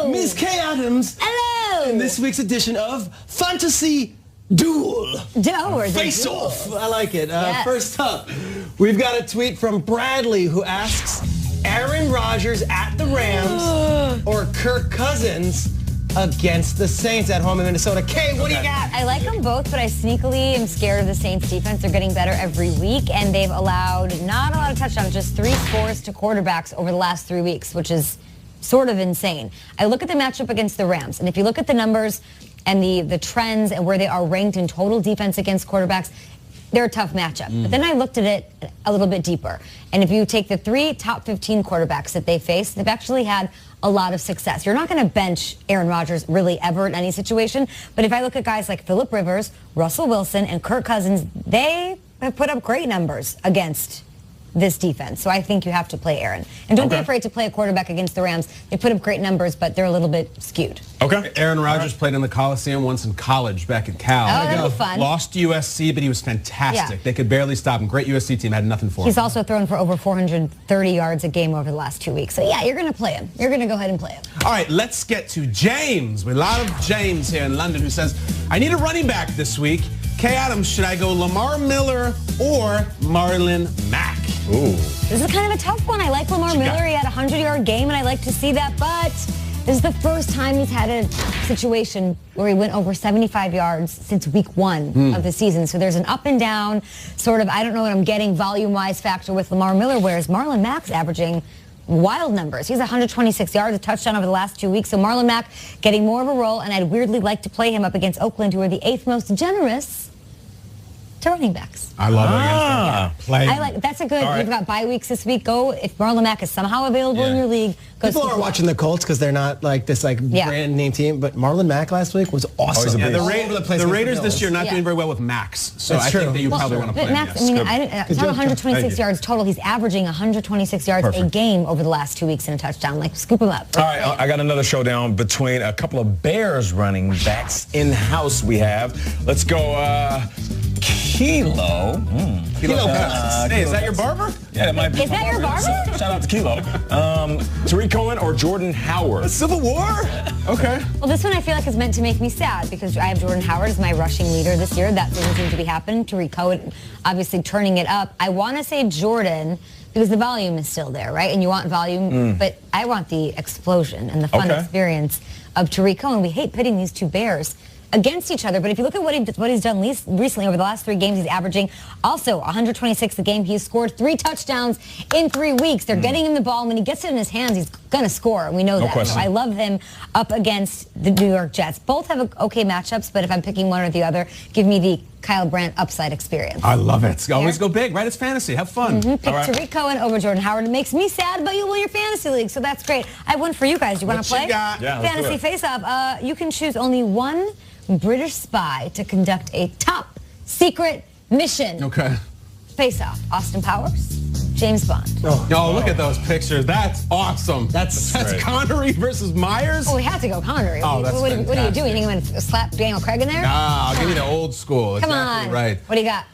Ms. Kay Adams. Hello. In this week's edition of Fantasy Duel. Face Off. I like it. First up, we've got a tweet from Bradley who asks, Aaron Rodgers at the Rams or Kirk Cousins against the Saints at home in Minnesota. Kay, what do you got? I like them both, but I sneakily am scared of the Saints defense. They're getting better every week, and they've allowed not a lot of touchdowns, just 3 scores to quarterbacks over the last 3 weeks, which is sort of insane. I look at the matchup against the Rams, and if you look at the numbers and the trends and where they are ranked in total defense against quarterbacks, they're a tough matchup. But then I looked at it a little bit deeper. And if you take the 3 top 15 quarterbacks that they face, they've actually had a lot of success. You're not going to bench Aaron Rodgers really ever in any situation. But if I look at guys like Phillip Rivers, Russell Wilson, and Kirk Cousins, they have put up great numbers against this defense. So I think you have to play Aaron. And don't be afraid to play a quarterback against the Rams. They put up great numbers, but they're a little bit skewed. Okay. Aaron Rodgers played in the Coliseum once in college back at Cal. Oh, that'd be fun. Lost to USC, but he was fantastic. Yeah. They could barely stop him. Great USC team, had nothing for him. He's also thrown for over 430 yards a game over the last 2 weeks. So yeah, you're going to play him. You're going to go ahead and play him. All right, let's get to James. We love James here in London, who says, I need a running back this week. Kay Adams, should I go Lamar Miller or Marlon Mack? Ooh. This is kind of a tough one. I like Lamar Miller. He had a 100-yard game, and I like to see that. But this is the first time he's had a situation where he went over 75 yards since week 1 of the season. So there's an up and down sort of, I don't know what I'm getting, volume-wise factor with Lamar Miller, whereas Marlon Mack's averaging wild numbers. He's 126 yards, a touchdown over the last 2 weeks. So Marlon Mack getting more of a role, and I'd weirdly like to play him up against Oakland, who are the 8th most generous to running backs. I love it. I like that's a good. All right. You've got bye weeks this week. Go if Marlon Mack is somehow available in your league. Go People are watching the Colts because they're not like this brand name team, but Marlon Mack last week was awesome. Yeah, the the Raiders this year not doing very well with Max, so That's I true. think that you probably want to play Max, him. I mean, it's not 126 yards total. He's averaging 126 yards a game over the last 2 weeks in a touchdown. Like, scoop him up. All right, I got another showdown between a couple of Bears running backs in-house we have. Let's go Kilo. Kilo Pass. Hey, is that your barber? Yeah, it might be. Is that your barber? Shout out to Kilo. Tariq Cohen or Jordan Howard? Civil War? Okay. Well, this one I feel like is meant to make me sad because I have Jordan Howard as my rushing leader this year. That doesn't seem to be happening. Tariq Cohen obviously turning it up. I want to say Jordan because the volume is still there, right? And you want volume, but I want the explosion and the fun experience of Tariq Cohen. We hate pitting these two Bears against each other, but if you look at what he's done recently over the last 3 games, he's averaging also 126 a game. He's scored 3 touchdowns in 3 weeks. They're getting him the ball, and when he gets it in his hands, he's gonna score, and we know that. So I love him up against the New York Jets. Both have okay matchups, but if I'm picking one or the other, give me the Kyle Brandt upside experience. I love it. Always go big, right? It's fantasy. Have fun. Pick Tariq Cohen over Jordan Howard. It makes me sad, but you win your fantasy league, so that's great. I have one for you guys. You want to play? Yeah, Fantasy face-off. You can choose only one British spy to conduct a top secret mission. Okay. Face-off. Austin Powers, James Bond. Oh, look at those pictures. That's awesome. That's Connery versus Myers? Oh, we had to go Connery. Oh, that's what are you doing? You think I'm going to slap Daniel Craig in there? Nah, I'll give you the old school. Come exactly on. Right. What do you got?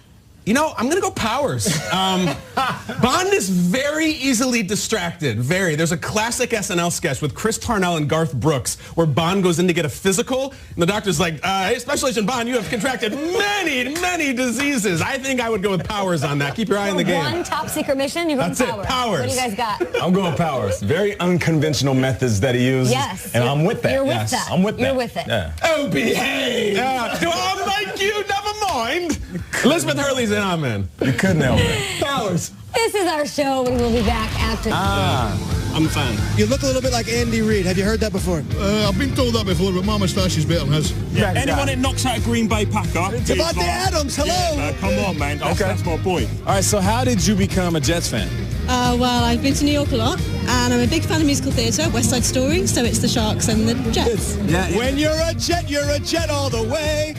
You know, I'm going to go Powers. Bond is very easily distracted. There's a classic SNL sketch with Chris Parnell and Garth Brooks where Bond goes in to get a physical, and the doctor's like, hey, Special Agent Bond, you have contracted many, many diseases. I think I would go with Powers on that. Keep your eye on the game. One top secret mission, you're going That's Powers. it, Powers. What do you guys got? I'm going Powers. Very unconventional methods that he uses. Yes. And I'm with that. You're with that. I'm with that. You're with it. Yeah. Oh, behave. Oh, thank you. Never mind. Elizabeth Hurley's in on, man. You couldn't help it. Powers. This is our show. We will be back after. I'm a fan. You look a little bit like Andy Reid. Have you heard that before? I've been told that before, but my moustache is better than his. Yeah, anyone that knocks out a Green Bay Packer. Devontae Adams, hello. Yeah, come on, man. That's my boy. All right, so how did you become a Jets fan? Well, I've been to New York a lot, and I'm a big fan of musical theatre, West Side Story, so it's the Sharks and the Jets. Yeah. When you're a Jet all the way.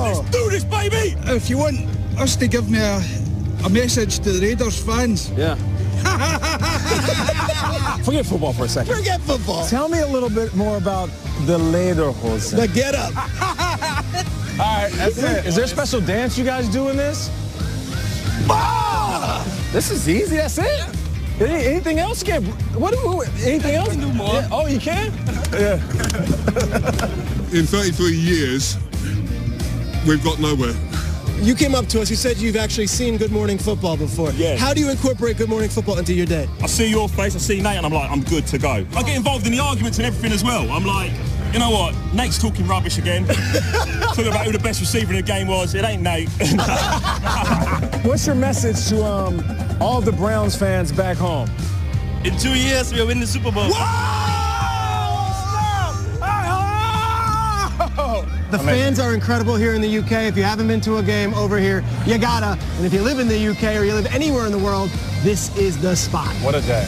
Let's do this, baby! If you want us to give me a message to the Raiders fans. Yeah. Forget football for a second. Forget football. Tell me a little bit more about the Lederhosen. The get up. All right, that's it. Is there a special dance you guys do in this? This is easy, that's it? Anything else? Anything else? do more. Yeah. Oh, you can? Yeah. In 33 years, we've got nowhere. You came up to us. You said you've actually seen Good Morning Football before. Yeah. How do you incorporate Good Morning Football into your day? I see your face, I see Nate, and I'm like, I'm good to go. I get involved in the arguments and everything as well. I'm like, you know what? Nate's talking rubbish again. Talking about who the best receiver in the game was. It ain't Nate. What's your message to all the Browns fans back home? In 2 years, we'll win the Super Bowl. The fans are incredible here in the UK. If you haven't been to a game over here, you gotta. And if you live in the UK or you live anywhere in the world, this is the spot. What a day.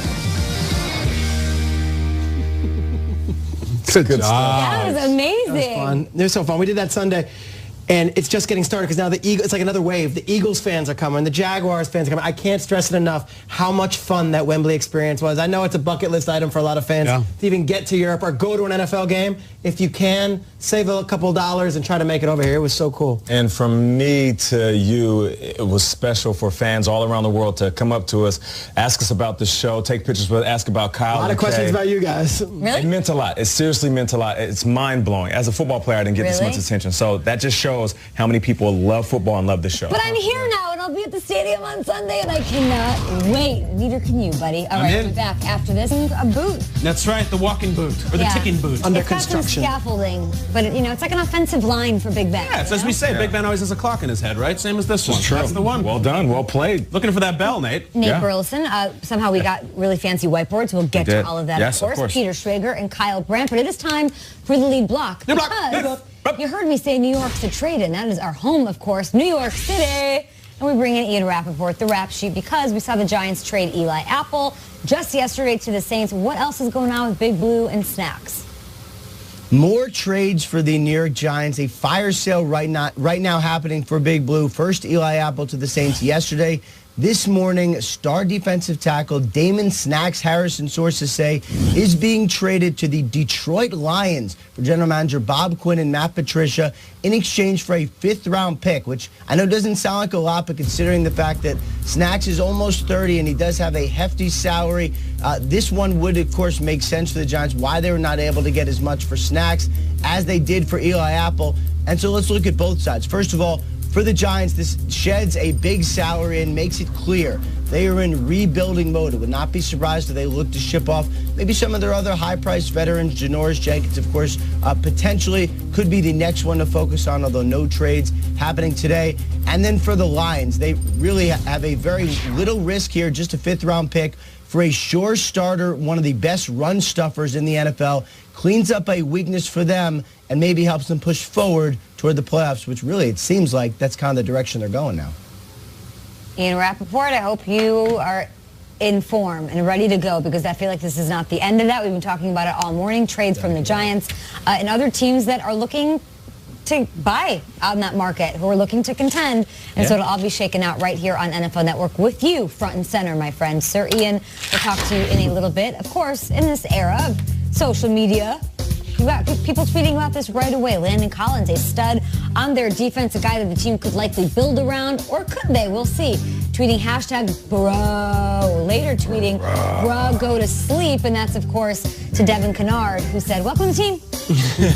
Good job. That was amazing. That was fun. It was so fun. We did that Sunday. And it's just getting started because now it's like another wave. The Eagles fans are coming. The Jaguars fans are coming. I can't stress it enough how much fun that Wembley experience was. I know it's a bucket list item for a lot of fans to even get to Europe or go to an NFL game. If you can, save a couple dollars and try to make it over here. It was so cool. And from me to you, it was special for fans all around the world to come up to us, ask us about the show, take pictures with us, ask about Kyle. A lot of questions about you guys. Really? It meant a lot. It seriously meant a lot. It's mind-blowing. As a football player, I didn't get this much attention. So that just shows how many people love football and love this show. But I'm here now, and I'll be at the stadium on Sunday, and I cannot wait. Neither can you, buddy. All right, we'll be back after this. A booth. That's right, the walking boot, or the ticking boot. Under It's got some scaffolding, but it's like an offensive line for Big Ben. Yeah, it's as we say, Big Ben always has a clock in his head, right? Same as this one. True. That's the one. Well done, well played. Looking for that bell, Nate. Nate Burleson. Somehow we got really fancy whiteboards. We'll get to all of that, Yes, of course. Peter Schrager and Kyle Brandt. But it is time for the lead block. Because you heard me say New York's a trade-in. That is our home, of course, New York City. And we bring in Ian Rappaport, the rap sheet, because we saw the Giants trade Eli Apple just yesterday to the Saints. What else is going on with Big Blue and Snacks? More trades for the New York Giants. A fire sale right now happening for Big Blue. First, Eli Apple to the Saints yesterday. This morning, star defensive tackle Damon Snacks Harrison, sources say, is being traded to the Detroit Lions for general manager Bob Quinn and Matt Patricia in exchange for a fifth-round pick, which I know doesn't sound like a lot, but considering the fact that Snacks is almost 30 and he does have a hefty salary, this one would, of course, make sense for the Giants, why they were not able to get as much for Snacks as they did for Eli Apple. And so let's look at both sides. First of all, for the Giants, this sheds a big salary and makes it clear they are in rebuilding mode. It would not be surprised if they look to ship off maybe some of their other high-priced veterans. Janoris Jenkins, of course, potentially could be the next one to focus on, although no trades happening today. And then for the Lions, they really have a very little risk here, just a fifth-round pick for a sure starter, one of the best run stuffers in the NFL, cleans up a weakness for them and maybe helps them push forward toward the playoffs, which really it seems like that's kind of the direction they're going now. Ian Rappaport, I hope you are in form and ready to go, because I feel like this is not the end of that. We've been talking about it all morning, trades from the Giants and other teams that are looking to buy on that market, who are looking to contend. And so it'll all be shaken out right here on NFL Network with you front and center, my friend. Sir Ian, we'll talk to you in a little bit. Of course, in this era of social media, you've got people tweeting about this right away. Landon Collins, a stud on their defense, a guy that the team could likely build around, or could they? We'll see. Tweeting hashtag bro. Later tweeting, bro, go to sleep. And that's, of course, to Devin Kennard, who said, welcome to the team.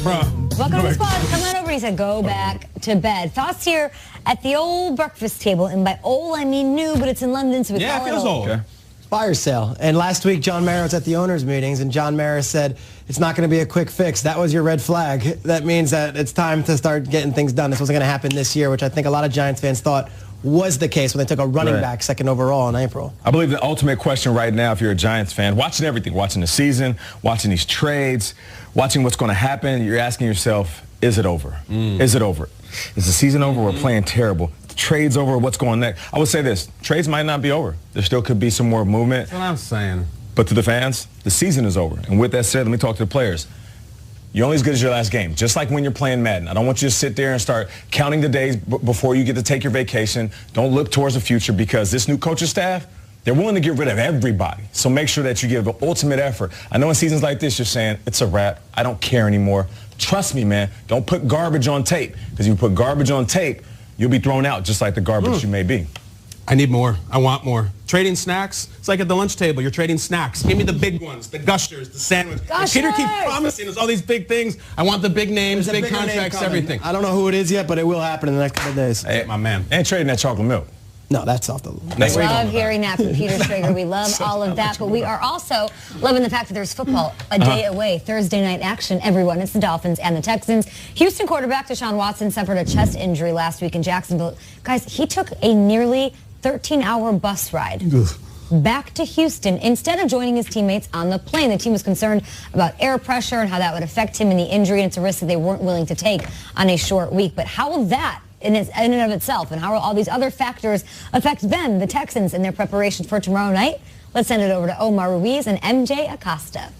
Welcome to the squad. Come on over. He said, go back to bed. Thoughts here at the old breakfast table. And by old, I mean new, but it's in London, so we call it old. Okay. Fire sale. And last week, John Mara was at the owners' meetings, and John Mara said, it's not going to be a quick fix. That was your red flag. That means that it's time to start getting things done. This wasn't going to happen this year, which I think a lot of Giants fans thought was the case when they took a running back second overall in April. I believe the ultimate question right now, if you're a Giants fan, watching everything, watching the season, watching these trades, watching what's going to happen, you're asking yourself, is it over? Is it over? Is the season over? We're playing terrible. The trade's over. What's going next? I would say this. Trades might not be over. There still could be some more movement. That's what I'm saying. But to the fans, the season is over. And with that said, let me talk to the players. You're only as good as your last game, just like when you're playing Madden. I don't want you to sit there and start counting the days before you get to take your vacation. Don't look towards the future, because this new coaching staff, they're willing to get rid of everybody. So make sure that you give the ultimate effort. I know in seasons like this, you're saying, it's a wrap. I don't care anymore. Trust me, man. Don't put garbage on tape, because if you put garbage on tape, you'll be thrown out just like the garbage you may be. I need more. I want more. Trading snacks, it's like at the lunch table. You're trading snacks. Give me the big ones, the gushers, the sandwich. Peter keeps promising us all these big things. I want the big names, big contracts, everything. I don't know who it is yet, but it will happen in the next couple of days. Hey, my man. And trading that chocolate milk. No, that's off the list. We love hearing that from Peter Schrager. We love all of that, but we are also loving the fact that there's football a day away. Thursday night action, everyone. It's the Dolphins and the Texans. Houston quarterback Deshaun Watson suffered a chest injury last week in Jacksonville. Guys, he took a nearly 13-hour bus ride back to Houston instead of joining his teammates on the plane. The team was concerned about air pressure and how that would affect him in the injury, and it's a risk that they weren't willing to take on a short week. But how will that in and of itself, and how will all these other factors affect them, the Texans, in their preparation for tomorrow night? Let's send it over to Omar Ruiz and MJ Acosta.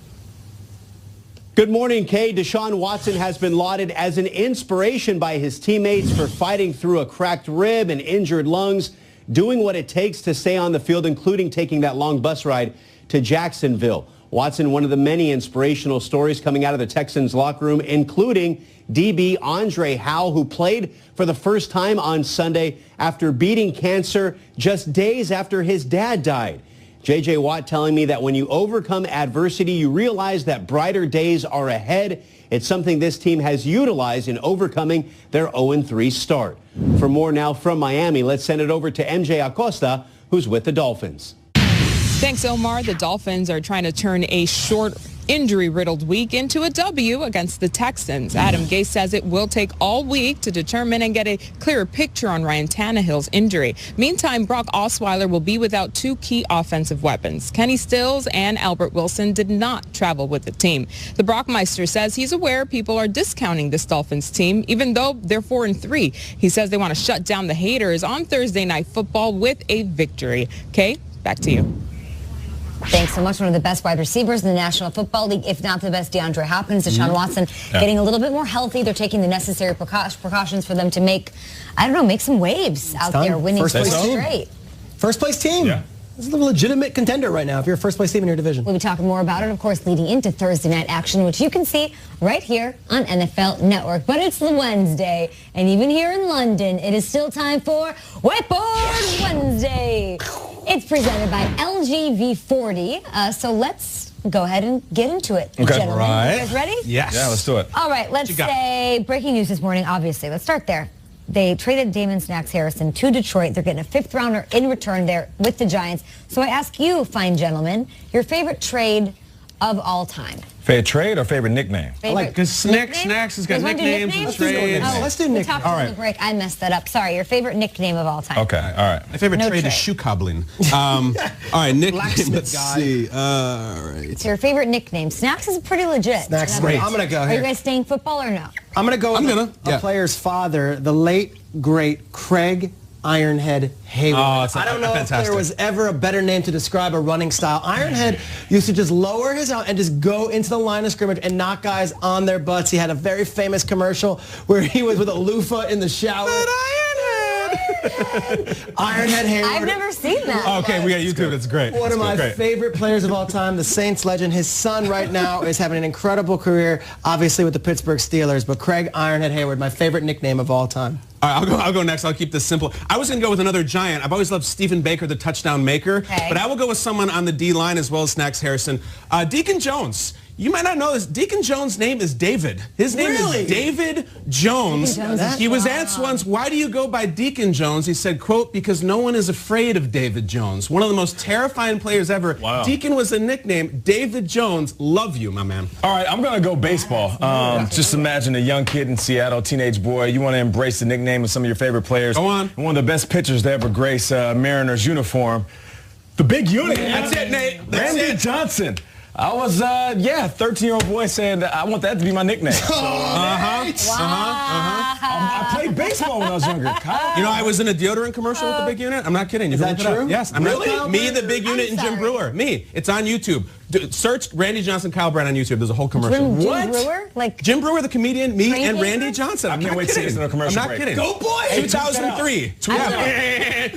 Good morning, Kay. Deshaun Watson has been lauded as an inspiration by his teammates for fighting through a cracked rib and injured lungs, doing what it takes to stay on the field, including taking that long bus ride to Jacksonville. Watson, one of the many inspirational stories coming out of the Texans locker room, including DB Andre Howell, who played for the first time on Sunday after beating cancer just days after his dad died. J.J. Watt telling me that when you overcome adversity, you realize that brighter days are ahead. It's something this team has utilized in overcoming their 0-3 start. For more now from Miami, let's send it over to MJ Acosta, who's with the Dolphins. Thanks, Omar. The Dolphins are trying to turn a short injury-riddled week into a W against the Texans. Adam Gase says it will take all week to determine and get a clearer picture on Ryan Tannehill's injury. Meantime, Brock Osweiler will be without two key offensive weapons. Kenny Stills and Albert Wilson did not travel with the team. The Brockmeister says he's aware people are discounting this Dolphins team, even though they're 4-3. He says they want to shut down the haters on Thursday Night Football with a victory. Kay, back to you. Thanks so much. One of the best wide receivers in the National Football League, if not the best, DeAndre Hopkins, Deshaun Watson, getting a little bit more healthy. They're taking the necessary precautions for them to make, I don't know, make some waves out there, winning straight. First place team. Yeah. This is a legitimate contender right now if you're a first place team in your division. We'll be talking more about it, of course, leading into Thursday night action, which you can see right here on NFL Network. But it's the Wednesday, and even here in London, it is still time for Whiteboard Wednesday. It's presented by LG V40. So let's go ahead and get into it, gentlemen. Right. You guys ready? Yes. Yeah, let's do it. All right, let's say breaking news this morning, obviously. Let's start there. They traded Damon Snacks Harrison to Detroit. They're getting a 5th rounder in return there with the Giants. So I ask you, fine gentlemen, your favorite trade of all time. Favorite trade or favorite nickname? I like because Snacks has got nicknames and trades. Let's do nicknames. All right. Break. I messed that up. Sorry. Your favorite nickname of all time. Okay. All right. My favorite trade is shoe cobbling. All right, nickname. Let's see. All right. So your favorite nickname. Snacks is pretty legit. Snacks is great. I'm gonna go here. Are you guys staying football or no? I'm gonna go with a player's father, the late great Craig Ironhead Hayward. I don't know if there was ever a better name to describe a running style. Ironhead used to just lower his arm and just go into the line of scrimmage and knock guys on their butts. He had a very famous commercial where he was with a loofah in the shower. Ironhead Hayward. I've never seen that. Okay, we got YouTube. It's great. One of my favorite players of all time, the Saints legend. His son right now is having an incredible career, obviously with the Pittsburgh Steelers. But Craig Ironhead Hayward, my favorite nickname of all time. All right, I'll go next. I'll keep this simple. I was going to go with another giant. I've always loved Stephen Baker, the touchdown maker. But I will go with someone on the D-line as well as Snacks Harrison. Deacon Jones. You might not know this. Deacon Jones' name is David. His name is David Jones. He was asked once, why do you go by Deacon Jones? He said, quote, because no one is afraid of David Jones. One of the most terrifying players ever. Wow. Deacon was a nickname. David Jones, love you, my man. All right, I'm going to go baseball. Just imagine a young kid in Seattle, teenage boy. You want to embrace the nickname of some of your favorite players. Go on. One of the best pitchers to ever grace Mariners uniform. The big unit. That's it, Nate. Randy Johnson. I was, 13-year-old boy saying that I want that to be my nickname. I played baseball when I was younger. You know, I was in a deodorant commercial with the big unit. I'm not kidding. Is that true? Yes, I'm not kidding. Me, the big unit, and Jim Brewer. Me. It's on YouTube. Search Randy Johnson, Kyle Brandt on YouTube. There's a whole commercial. Jim Brewer? Like Jim Brewer, the comedian, me, and Randy Johnson. I can't wait to see this in a commercial. I'm not kidding. Go boys! 2003.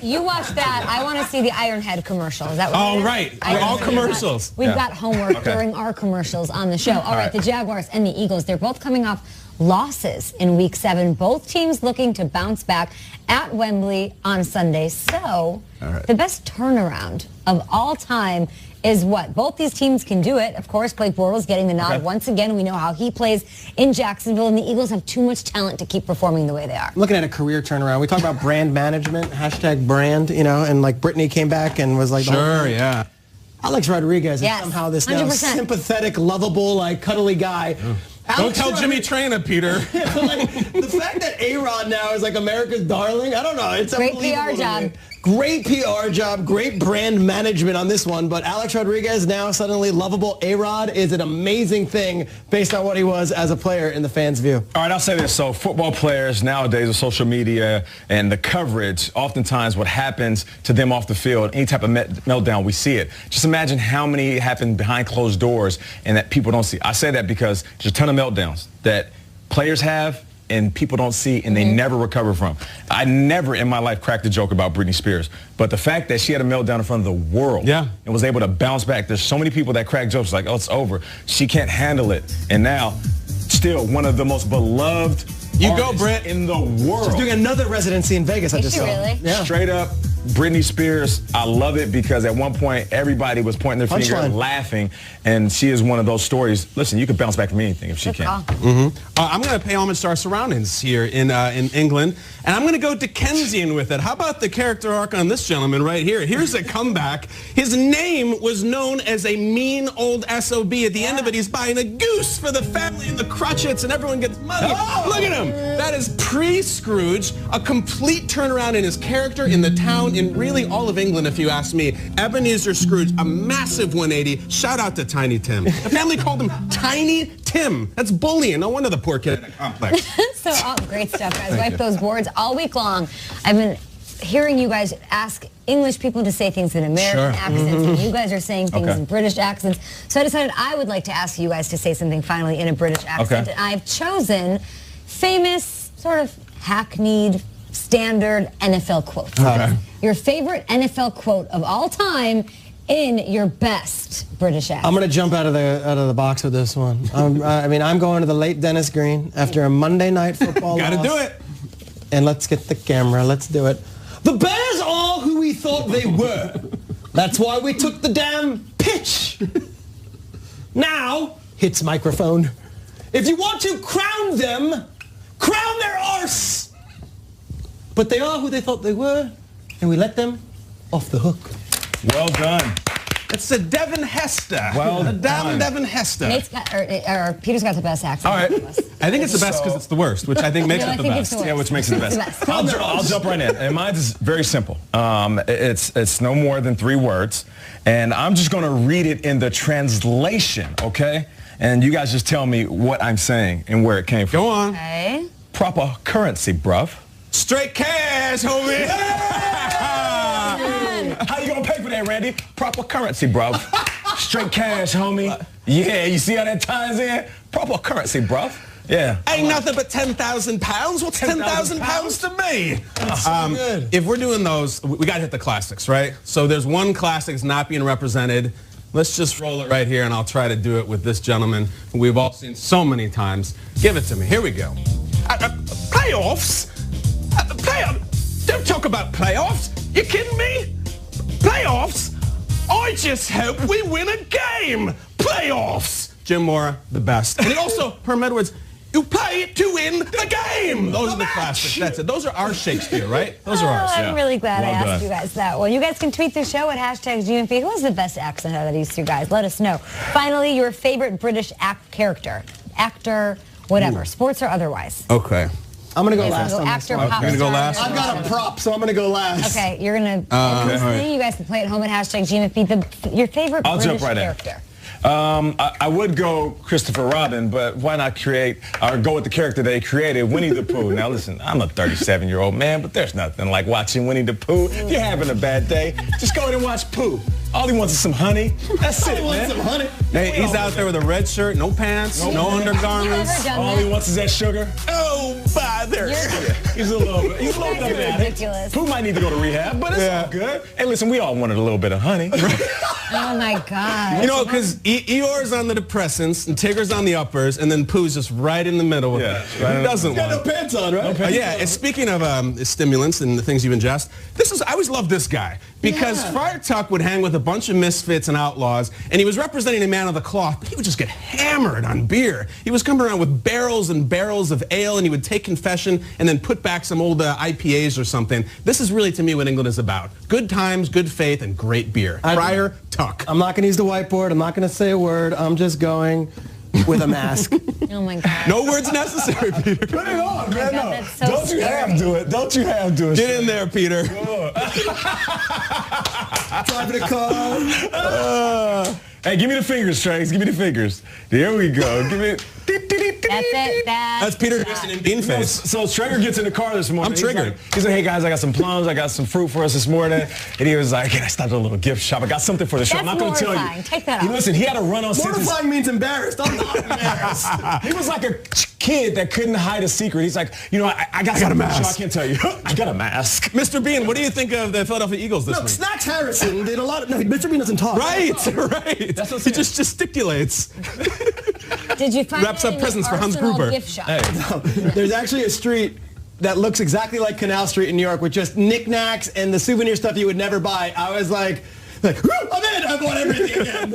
You watch that. I want to see the Ironhead commercial. Is that what all right. All commercials. We've got homework during our commercials on the show. All right, the Jaguars and the Eagles, they're both coming off losses in Week 7. Both teams looking to bounce back at Wembley on Sunday. So the best turnaround of all time is what? Both these teams can do it. Of course, Blake Bortles getting the nod once again. We know how he plays in Jacksonville, and the Eagles have too much talent to keep performing the way they are. I'm looking at a career turnaround. We talk about brand management, hashtag brand, you know, and like Brittany came back and was like, yeah. Alex Rodriguez is somehow this now sympathetic, lovable, like cuddly guy. Don't tell Jimmy Traina, Peter. Like, the fact that A-Rod now is like America's darling, I don't know. It's great PR job. Great PR job, great brand management on this one, but Alex Rodriguez, now suddenly lovable A-Rod, is an amazing thing based on what he was as a player in the fans' view. All right, I'll say this. So football players nowadays with social media and the coverage, oftentimes what happens to them off the field, any type of meltdown, we see it. Just imagine how many happen behind closed doors and that people don't see. I say that because there's a ton of meltdowns that players have and people don't see and they never recover from. I never in my life cracked a joke about Britney Spears, but the fact that she had a meltdown in front of the world and was able to bounce back, there's so many people that crack jokes like, oh, it's over. She can't handle it. And now, still one of the most beloved artists in the world. She's doing another residency in Vegas, I Is just she saw. really? Yeah. Straight up, Britney Spears, I love it because at one point everybody was pointing their finger and laughing, and she is one of those stories. Listen, you can bounce back from anything if she can. I'm going to pay homage to our surroundings here in England, and I'm going to go Dickensian with it. How about the character arc on this gentleman right here? Here's a comeback. His name was known as a mean old SOB. At the end of it, he's buying a goose for the family and the Crutchets, and everyone gets money. Look at him. That is pre-Scrooge, a complete turnaround in his character, in the town, in really all of England, if you ask me. Ebenezer Scrooge, a massive 180. Shout out to Tiny Tim. The family called him Tiny Tim. That's bullying. No wonder the poor kid had a complex. So great stuff, guys. Wipe those boards all week long. I've been hearing you guys ask English people to say things in American accents, and you guys are saying things in British accents. So I decided I would like to ask you guys to say something finally in a British accent. And I've chosen famous, sort of hackneyed, standard NFL quotes. Your favorite NFL quote of all time in your best British accent. I'm going to jump out of the box with this one. I mean, I'm going to the late Dennis Green after a Monday night football Gotta loss. do it. And let's get the camera. Let's do it. The Bears are who we thought they were. That's why we took the damn pitch. Now, hits microphone. If you want to crown them, crown their arse. But they are who they thought they were, and we let them off the hook. Well done. It's a Devin Hester. Well done. Devin Hester. Nate's got, or Peter's got the best accent. All right. I think it's the best because it's the worst, which I think makes it the best. Yeah, which makes it the best. I'll jump right in. And mine is very simple. It's no more than 3 words. And I'm just going to read it in the translation, okay? And you guys just tell me what I'm saying and where it came from. Go on. Okay. Proper currency, bruv. Straight cash, homie. How you gonna pay for that, Randy? Proper currency, bruv. Straight cash, homie. Yeah, you see how that ties in? Proper currency, bruv. Yeah. Ain't nothing but 10,000 pounds. What's 10,000 pounds to me? If we're doing those, we got to hit the classics, right? So there's one classic that's not being represented. Let's just roll it right here, and I'll try to do it with this gentleman who we've all seen so many times. Give it to me. Here we go. Playoffs? Don't talk about playoffs. You kidding me? Playoffs? I just hope we win a game. Playoffs. Jim Mora, the best. And he also, Herm Edwards, you play to win the game. Those are the classics. That's it. Those are our Shakespeare, right? Those are ours. I'm really glad I asked you guys that one. You guys can tweet the show at #GMP. Who has the best accent out of these 2 guys? Let us know. Finally, your favorite British character, actor, whatever, sports or otherwise. Okay. I'm going to go Okay, last so on this actor, one. pop You're gonna go star, last? I've got a prop, so I'm going to go last. Okay, you're going to, you guys can play at home at #GMP. Your favorite I'll British jump right character. I would go Christopher Robin, but why not go with the character they created, Winnie the Pooh. Now listen, I'm a 37-year-old man, but there's nothing like watching Winnie the Pooh. If you're having a bad day, just go in and watch Pooh. All he wants is some honey. That's it, man. Some honey. Hey, he's out there with a red shirt, no pants, no undergarments. All he wants is that sugar. Oh, bother. He's a little bit. He's a little bit ridiculous. Pooh might need to go to rehab, but it's all good. Hey, listen, we all wanted a little bit of honey. Oh my God. You know, because Eeyore's on the depressants and Tigger's on the uppers, and then Pooh's just right in the middle. Yeah, Who doesn't Got no want it? pants on, right? Yeah, and speaking of stimulants and the things you ingest, I always loved this guy because Friar Tuck would hang with a bunch of misfits and outlaws, and he was representing a man of the cloth, but he would just get hammered on beer. He was coming around with barrels and barrels of ale, and he would take confession and then put back some old IPAs or something. This is really, to me, what England is about. Good times, good faith, and great beer. Friar Tuck. I'm not going to use the whiteboard. I'm not going to say a word. I'm just going with a mask. Oh my God. No words necessary, Peter. Put it on, man. God, No. that's so Don't you scary. have to it. Don't you have to it. Get in there, Peter. Driving a car. Hey, give me the fingers, Trace. Give me the fingers. There we go. Give me. That's it. That's Peter Dixon in bean face. So Traeger gets in the car this morning. I'm triggered. He's like, hey guys, I got some plums. I got some fruit for us this morning. And he was like, hey, I stopped at a little gift shop. I got something for the show. I'm not going to tell you. mortifying. Take that Hey, off. listen, he had a run on Mortifying means embarrassed. I'm not embarrassed. He was like a kid that couldn't hide a secret. He's like, you know, I got a mask. I can't tell you. I got a mask. Mr. Bean, what do you think of the Philadelphia Eagles this Look, week? Snacks Harrison did a lot of... No, Mr. Bean doesn't talk. Right. That's what he just gesticulates. Did you find Wraps it up in presents your for Hans Arsenal Gruber. gift shop? There's actually a street that looks exactly like Canal Street in New York with just knickknacks and the souvenir stuff you would never buy. I was like, I'm in. I bought everything again.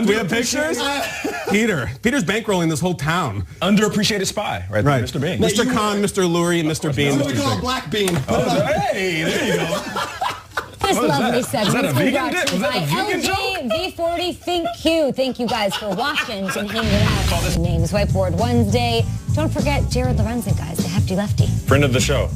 We have pictures? Peter's bankrolling this whole town. Underappreciated spy, right there, Mr. Bean. Mr. Khan, Mr. Lurie, Mr. Bean, That's what we Mr. call a Zig. black bean. Hey, there you go. This What is lovely that? segment Is that a has been vegan brought dip? to you Was that by a vegan LG V40 Think Q. Thank you guys for watching and hanging out. Names Whiteboard Wednesday. Don't forget Jared Lorenzen, guys, the hefty lefty. Friend of the show.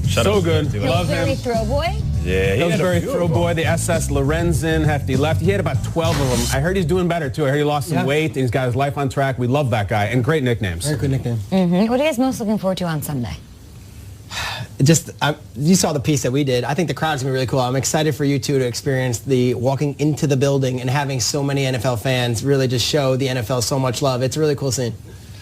Shout out to good. him. Love Pillsbury him. Throw Boy. Yeah, he had a Pillsbury few Throw of them. Boy, the SS Lorenzen, Hefty Lefty. He had about 12 of them. I heard he's doing better, too. I heard he lost some weight, and he's got his life on track. We love that guy, and great nicknames. Very good nickname. Mm-hmm. What are you guys most looking forward to on Sunday? You saw the piece that we did. I think the crowd's gonna be really cool. I'm excited for you two to experience the walking into the building and having so many NFL fans really just show the NFL so much love. It's a really cool scene.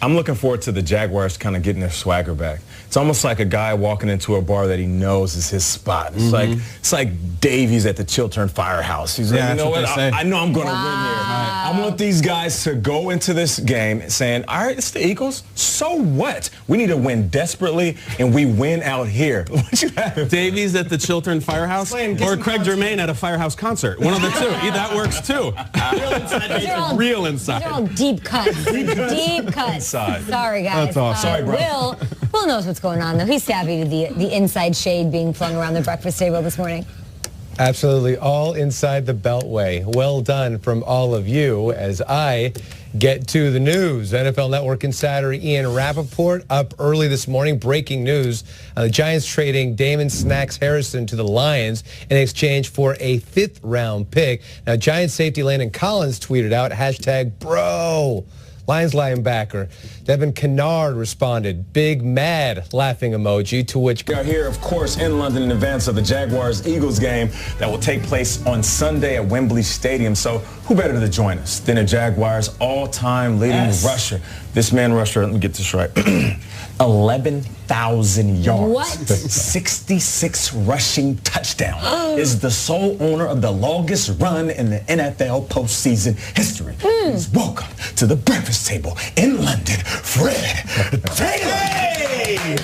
I'm looking forward to the Jaguars kind of getting their swagger back. It's almost like a guy walking into a bar that he knows is his spot. It's like Davies at the Chiltern Firehouse. He's like, Yeah, you know that's what? what they say. I know I'm going to win here. I want these guys to go into this game saying, all right, it's the Eagles. So what? We need to win desperately, and we win out here. What you have? Davies at the Chiltern Firehouse, or Craig Germain at a Firehouse concert. One of the two. That works, too. Real inside. These are all deep cuts. Deep cuts. Inside. Sorry, guys. That's awesome. Sorry, bro. Will knows what's going on, though. He's savvy to the inside shade being flung around the breakfast table this morning. Absolutely, all inside the Beltway. Well done from all of you as I get to the news. NFL Network insider Ian Rappaport up early this morning. Breaking news. The Giants trading Damon Snacks Harrison to the Lions in exchange for a 5th-round pick. Now, Giants safety Landon Collins tweeted out, #bro. Lions linebacker Devin Kennard responded, big mad laughing emoji, to which... We are here, of course, in London in advance of the Jaguars-Eagles game that will take place on Sunday at Wembley Stadium. So who better to join us than the Jaguars' all-time leading rusher? This man rusher, let me get this right, 11,000 yards. What? 66 rushing touchdowns. Is the sole owner of the longest run in the NFL postseason history. Please welcome to the breakfast table in London, Fred Taylor. Hey!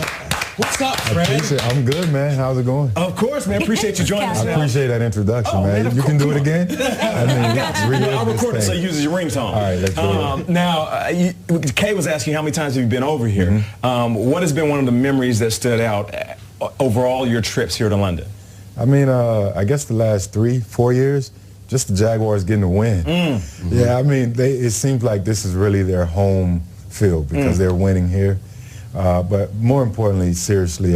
What's up, Fred? I'm good, man. How's it going? Of course, man. Appreciate you joining us. I appreciate that introduction, man. You can do it again? I mean, I'll record it so you use your ringtone. All right, let's do it. Now, Kay was asking how many times have you been over here. What has been one of the memories that stood out over all your trips here to London? I mean, I guess the last 3-4 years, just the Jaguars getting a win. Yeah, I mean, it seems like this is really their home field because they're winning here. But more importantly, seriously,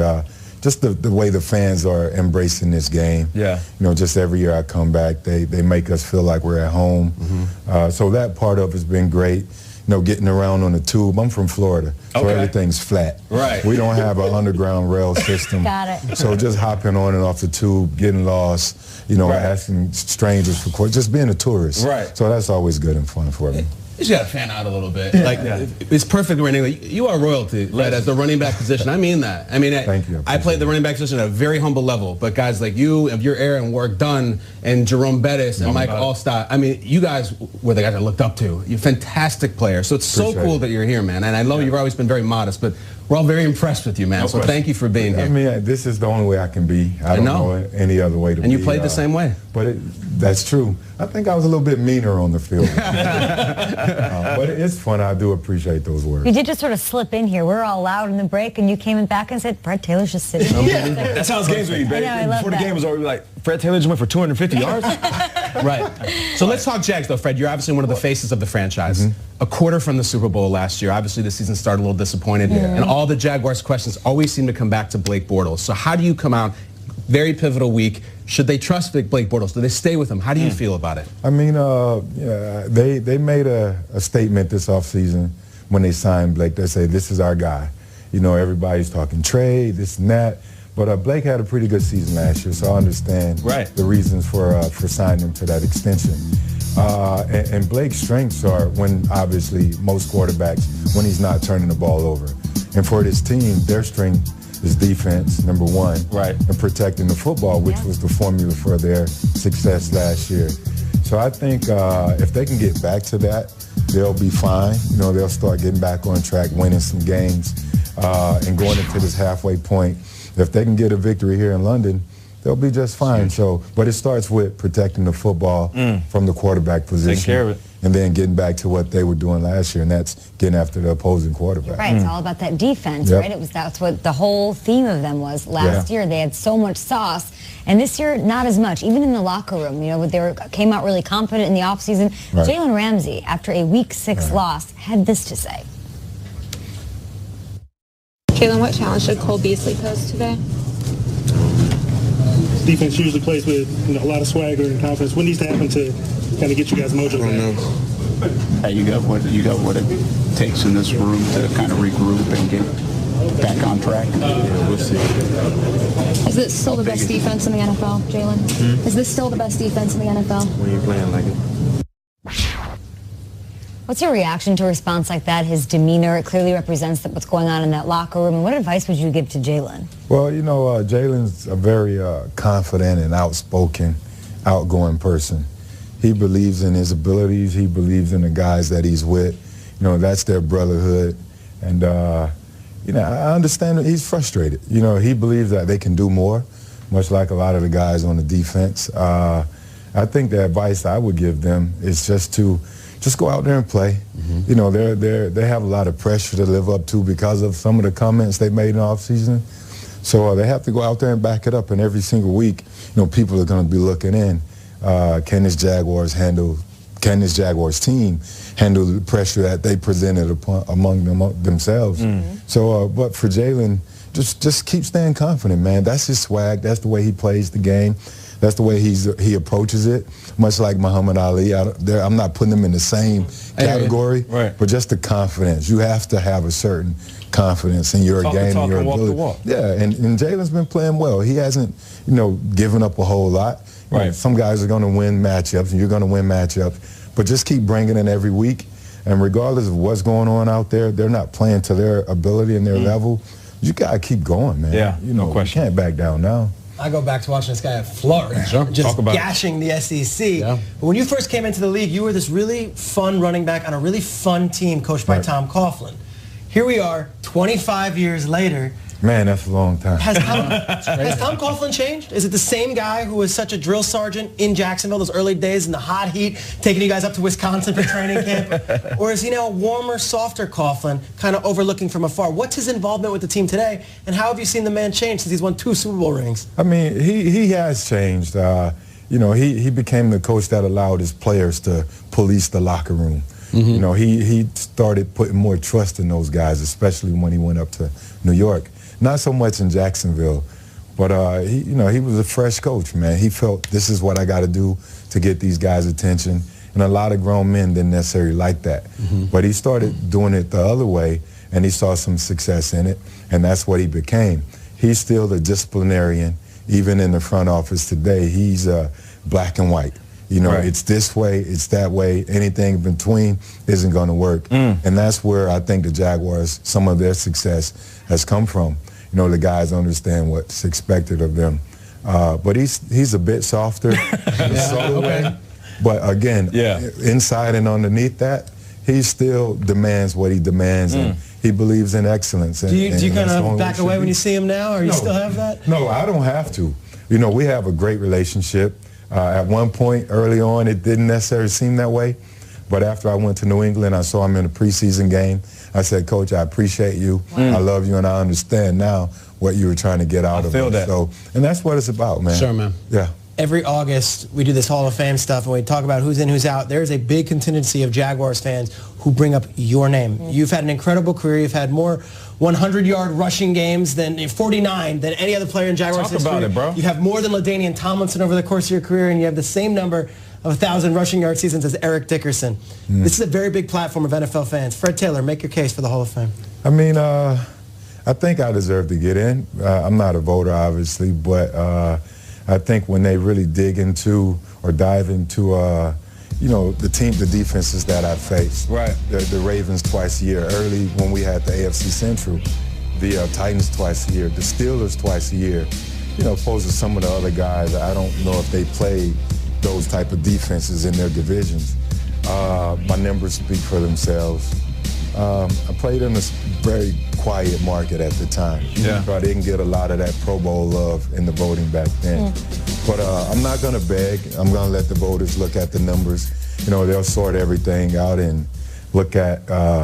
just the way the fans are embracing this game. Yeah. You know, just every year I come back, they make us feel like we're at home. So that part of it's been great. You know, getting around on the tube. I'm from Florida, so everything's flat. Right. We don't have an underground rail system. Got it. So just hopping on and off the tube, getting lost, you know, asking strangers for questions, just being a tourist. Right. So that's always good and fun for me. You just got to fan out a little bit. It's perfect right now. You are royalty, right, as the running back position. I mean that. I mean, Thank you. I played the running back position at a very humble level, but guys like you, of your era, and Warwick Dunn, and Jerome Bettis, and Mike Allstott, I mean, you guys were the guys I looked up to. You're fantastic players. So it's so cool that you're here, man. And I know you've always been very modest, but we're all very impressed with you, man. So thank you for being here. I mean, this is the only way I can be. I don't know any other way to be. And you played the same way. But that's true. I think I was a little bit meaner on the field. But it's fun. I do appreciate those words. You did just sort of slip in here. We're all loud in the break, and you came in back and said, Fred Taylor's just sitting here. That's how his games were, baby. I know, I love Before the that. game was over, we were like, Fred Taylor just went for 250 yards? Right. So let's talk Jags, though, Fred. You're obviously one of the faces of the franchise. A quarter from the Super Bowl last year. Obviously, the season started a little disappointed. And all the Jaguars questions always seem to come back to Blake Bortles. So how do you come out, very pivotal week, should they trust Blake Bortles? Do they stay with him? How do you feel about it? I mean, they made a statement this offseason when they signed Blake. They say, this is our guy. You know, everybody's talking trade, this and that. But Blake had a pretty good season last year, so I understand the reasons for signing him to that extension. And Blake's strengths are when, obviously, most quarterbacks, when he's not turning the ball over. And for this team, their strength is defense, number one, and protecting the football, which was the formula for their success last year. So I think if they can get back to that, they'll be fine. You know, they'll start getting back on track, winning some games, and going into this halfway point. If they can get a victory here in London, they'll be just fine. So, but it starts with protecting the football from the quarterback position. Take care of it. And then getting back to what they were doing last year, and that's getting after the opposing quarterback. Right, it's all about that defense, right? That's what the whole theme of them was last year. They had so much sauce, and this year, not as much. Even in the locker room, you know, they came out really confident in the offseason. Jalen Ramsey, after a Week 6 loss, had this to say. Jalen, what challenge should Cole Beasley pose today? Defense usually plays with a lot of swagger and confidence. What needs to happen to kind of get you guys mojo back? Hey, you got what it takes in this room to kind of regroup and get back on track. Yeah, we'll see. Is this still the best defense in the NFL, Jalen? Is this still the best defense in the NFL? When you're playing like it. What's your reaction to a response like that? His demeanor, it clearly represents what's going on in that locker room. And what advice would you give to Jalen? Well, you know, Jalen's a very confident and outspoken, outgoing person. He believes in his abilities. He believes in the guys that he's with. You know, that's their brotherhood. And, you know, I understand that he's frustrated. You know, he believes that they can do more, much like a lot of the guys on the defense. I think the advice I would give them is just go out there and play. You know, they have a lot of pressure to live up to because of some of the comments they made in the offseason. So they have to go out there and back it up. And every single week, you know, people are going to be looking in. Can this Jaguars team handle the pressure that they presented among themselves? So, but for Jalen, just keep staying confident, man. That's his swag. That's the way he plays the game. That's the way he approaches it, much like Muhammad Ali. I'm not putting him in the same category, but just the confidence. You have to have a certain confidence in your game and your ability. Walk. Yeah, and Jalen's been playing well. He hasn't, you know, given up a whole lot. Right. You know, some guys are going to win matchups, and you're going to win matchups, but just keep bringing it every week. And regardless of what's going on out there, they're not playing to their ability and their level. You got to keep going, man. Yeah, you know, no question. You can't back down now. I go back to watching this guy at Florida, just gashing the SEC. Yeah. But when you first came into the league, you were this really fun running back on a really fun team coached by Tom Coughlin. Here we are, 25 years later. Man, that's a long time. Has Tom Coughlin changed? Is it the same guy who was such a drill sergeant in Jacksonville those early days in the hot heat, taking you guys up to Wisconsin for training camp? Or is he now a warmer, softer Coughlin, kind of overlooking from afar? What's his involvement with the team today, and how have you seen the man change since he's won 2 Super Bowl rings? I mean, he has changed. You know, he became the coach that allowed his players to police the locker room. You know, he started putting more trust in those guys, especially when he went up to New York. Not so much in Jacksonville, but you know, he was a fresh coach, man. He felt this is what I got to do to get these guys' attention, and a lot of grown men didn't necessarily like that. But he started doing it the other way, and he saw some success in it, and that's what he became. He's still the disciplinarian, even in the front office today. He's black and white. You know, it's this way, it's that way. Anything in between isn't going to work. And that's where I think the Jaguars, some of their success has come from. You know, the guys understand what's expected of them. But he's a bit softer in a subtle way. But again, inside and underneath that, he still demands what he demands, and he believes in excellence. Do you kind of back away when you see him now, or you still have that? No, I don't have to. You know, we have a great relationship. At one point early on, it didn't necessarily seem that way. But after I went to New England, I saw him in a preseason game. I said, Coach, I appreciate you. I love you, and I understand now what you were trying to get out of me. So, and that's what it's about, man. Sure, man. Yeah. every August we do this Hall of Fame stuff and we talk about who's in, who's out. There's a big contingency of Jaguars fans who bring up your name. You've had an incredible career. You've had more 100-yard rushing games than 49 than any other player in Jaguars history. Talk about it, bro. You have more than LaDainian Tomlinson over the course of your career, and you have the same number of 1,000 rushing yard seasons as Eric Dickerson. This is a very big platform of NFL fans. Fred Taylor, make your case for the Hall of Fame. I mean, I think I deserve to get in. I'm not a voter, obviously, but I think when they really dig into or dive into, you know, the defenses that I faced. Right. The Ravens twice a year. Early when we had the AFC Central, the Titans twice a year, the Steelers twice a year. You know, opposed to some of the other guys, I don't know if they played those type of defenses in their divisions. My numbers speak for themselves. I played in a very quiet market at the time. Yeah. So I didn't get a lot of that Pro Bowl love in the voting back then. But I'm not going to beg. I'm going to let the voters look at the numbers. You know, they'll sort everything out and look at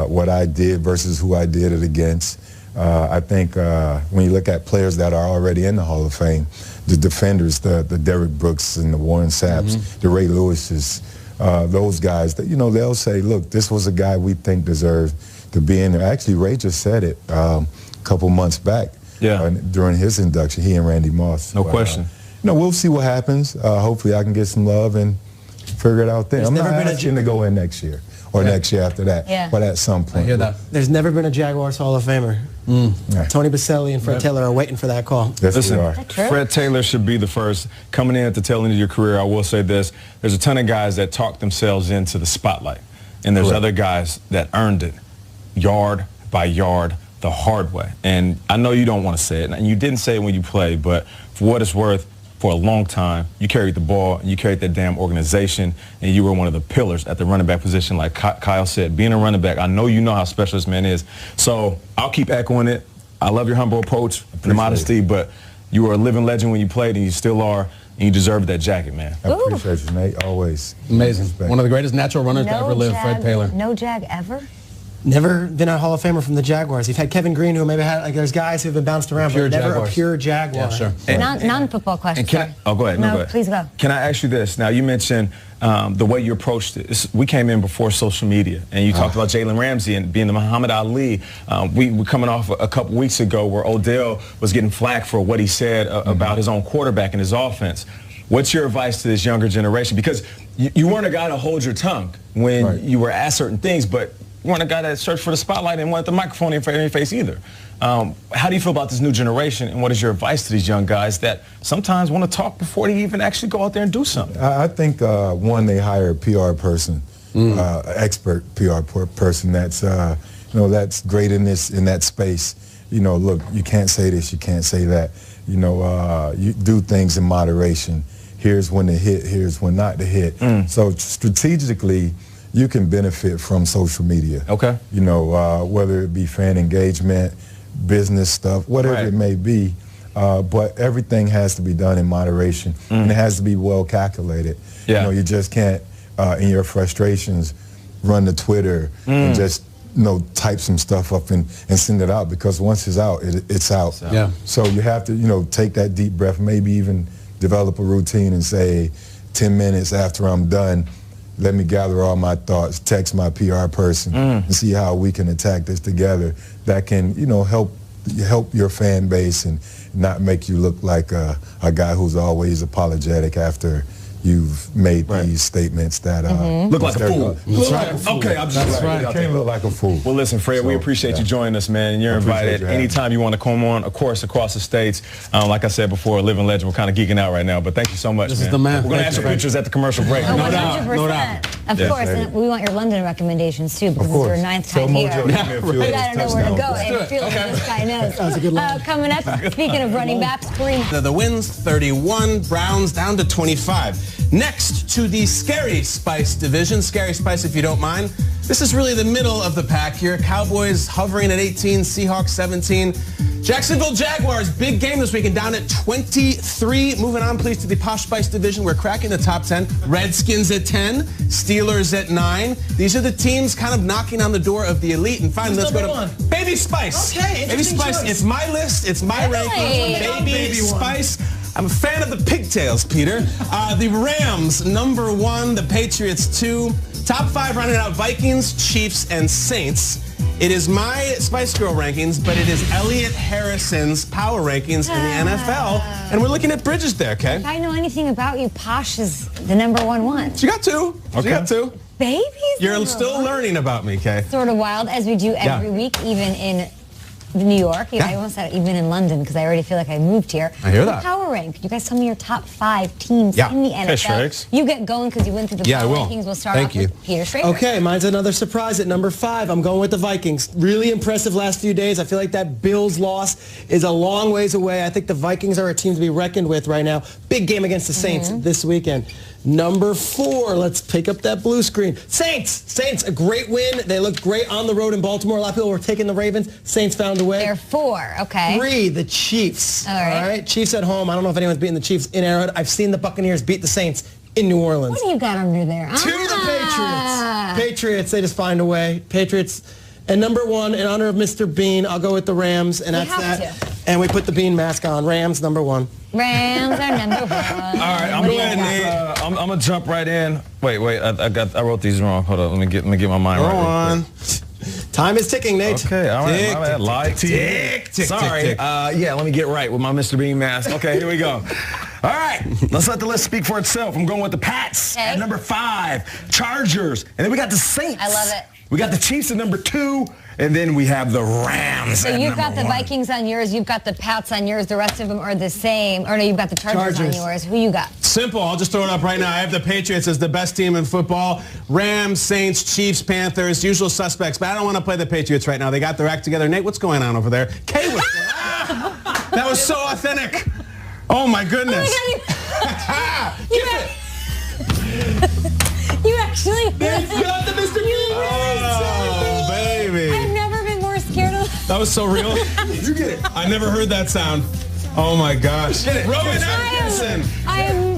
what I did versus who I did it against. I think when you look at players that are already in the Hall of Fame, the defenders, the Derrick Brooks and the Warren Sapps, the Ray Lewises, those guys, that, you know, they'll say, look, this was a guy we think deserved to be in there. Actually, Ray just said it a couple months back during his induction, he and Randy Moss. No question. You know, we'll see what happens. Hopefully I can get some love and figure it out then. I'm not asking to go in next year or next year after that, but at some point. I hear that. There's never been a Jaguars Hall of Famer. Tony Baselli and Fred Taylor are waiting for that call. Yes, Listen, we are. Fred Taylor should be the first. Coming in at the tail end of your career, I will say this. There's a ton of guys that talk themselves into the spotlight. And there's other guys that earned it yard by yard the hard way. And I know you don't want to say it, and you didn't say it when you played, but for what it's worth, for a long time, you carried the ball, and you carried that damn organization, and you were one of the pillars at the running back position. Like Kyle said, being a running back, I know you know how special this man is. So I'll keep echoing it. I love your humble approach, the modesty, but you were a living legend when you played, and you still are, and you deserve that jacket, man. I appreciate you, Nate, always. Amazing. Respect. One of the greatest natural runners to ever live, Fred Taylor. No Jag ever? Never been a Hall of Famer from the Jaguars. You've had Kevin Green, who maybe had, like, there's guys who've been bounced around, but never a pure Jaguar. Yeah, sure. Non-football question. And can I, go ahead. No, go ahead. please go. Can I ask you this? Now, you mentioned the way you approached it. We came in before social media, and you talked about Jalen Ramsey and being the Muhammad Ali. We were coming off a couple weeks ago where Odell was getting flack for what he said about his own quarterback and his offense. What's your advice to this younger generation? Because you weren't a guy to hold your tongue when you were asked certain things, but you weren't a guy that searched for the spotlight and wanted the microphone in your face either. How do you feel about this new generation, and what is your advice to these young guys that sometimes want to talk before they even actually go out there and do something? I think, one, they hire a PR person, expert PR person that's, you know, that's great in that space. You know, look, you can't say this, you can't say that. You know, you do things in moderation. Here's when to hit, here's when not to hit. So strategically, you can benefit from social media. Okay. You know, whether it be fan engagement, business stuff, whatever it may be. But everything has to be done in moderation, and it has to be well calculated. You know, you just can't, in your frustrations, run to Twitter and just, you know, type some stuff up and send it out, because once it's out, it's out. Yeah. So you have to, you know, take that deep breath, maybe even develop a routine and say, 10 minutes after I'm done, let me gather all my thoughts, text my PR person, and see how we can attack this together. That can, you know, help your fan base and not make you look like a guy who's always apologetic after you've made these statements that look like a fool. Okay, I'm just right. You can't look like a fool. Well, listen, Fred, we appreciate you joining us, man, and you're invited anytime you want to come on, of course, across the states. Like I said before, a living legend. We're kind of geeking out right now, but thank you so much, This is the man. We're going to ask your pictures at the commercial break. Oh, No doubt. 100%. No doubt. Of course, and we want your London recommendations too, because it's your 9th time here. We got to know where to go and feel like this guy knows. That was a good line. Coming up, speaking of running backs, Kareem. The wins 31, Browns down to 25. Next to the Scary Spice division. Scary Spice, if you don't mind. This is really the middle of the pack here. Cowboys hovering at 18, Seahawks 17. Jacksonville Jaguars, big game this weekend, down at 23. Moving on, please, to the Posh Spice division. We're cracking the top 10. Redskins at 10, Steelers at 9. These are the teams kind of knocking on the door of the elite. And finally, let's go to Baby Spice. Okay, Baby Spice, choice. it's my list, it's my ranking. Baby Spice. I'm a fan of the pigtails, Peter. The Rams, number 1. The Patriots, 2. Top 5 rounded out Vikings, Chiefs, and Saints. It is my Spice Girl rankings, but it is Elliot Harrison's power rankings in the NFL. And we're looking at bridges there, okay? If I know anything about you, Posh is the number one. She got 2. Okay. She got 2. Baby's You're still learning about me, Kay. Sort of wild, as we do every week, even in New York. I almost said even in London, because I already feel like I moved here. I hear that. Power rank. You guys tell me your top 5 teams in the NFL. You get going because you went through the power rankings. We'll start off with Peter Schrager. Okay, mine's another surprise at number 5. I'm going with the Vikings. Really impressive last few days. I feel like that Bills loss is a long ways away. I think the Vikings are a team to be reckoned with right now. Big game against the Saints this weekend. Number 4, let's pick up that blue screen. Saints, a great win. They looked great on the road in Baltimore. A lot of people were taking the Ravens. Saints found a way. They're 4, okay. 3, the Chiefs. All right. Chiefs at home. I don't know if anyone's beating the Chiefs in Arrowhead. I've seen the Buccaneers beat the Saints in New Orleans. What do you got under there? 2, the Patriots. Patriots, they just find a way. Patriots. And number 1, in honor of Mr. Bean, I'll go with the Rams, and that's that. And we put the Bean mask on. Rams, number 1. Rams are number 1. All right, I'm gonna jump right in. Wait, I wrote these wrong. Hold on, let me get my mind right. Go on. Time is ticking, Nate. Okay, all right. Tick, My bad. Like, tick. Sorry. Tick. Yeah, let me get right with my Mr. Bean mask. Okay, here we go. All right, let's let the list speak for itself. I'm going with the Pats at number 5, Chargers, and then we got the Saints. I love it. We got the Chiefs at number 2, and then we have the Rams. So you've got the Vikings on yours, you've got the Pats on yours, the rest of them are the same. Or no, you've got the Chargers on yours. Who you got? Simple. I'll just throw it up right now. I have the Patriots as the best team in football. Rams, Saints, Chiefs, Panthers, usual suspects. But I don't want to play the Patriots right now. They got their act together. Nate, what's going on over there? Kay, what's going on? That was so authentic. Oh, my goodness. You actually... got the Mr. Bean. Oh, baby. I've never been more scared of... That was so real. You get it. I never heard that sound. Oh, my gosh. Rowan Atkinson. I am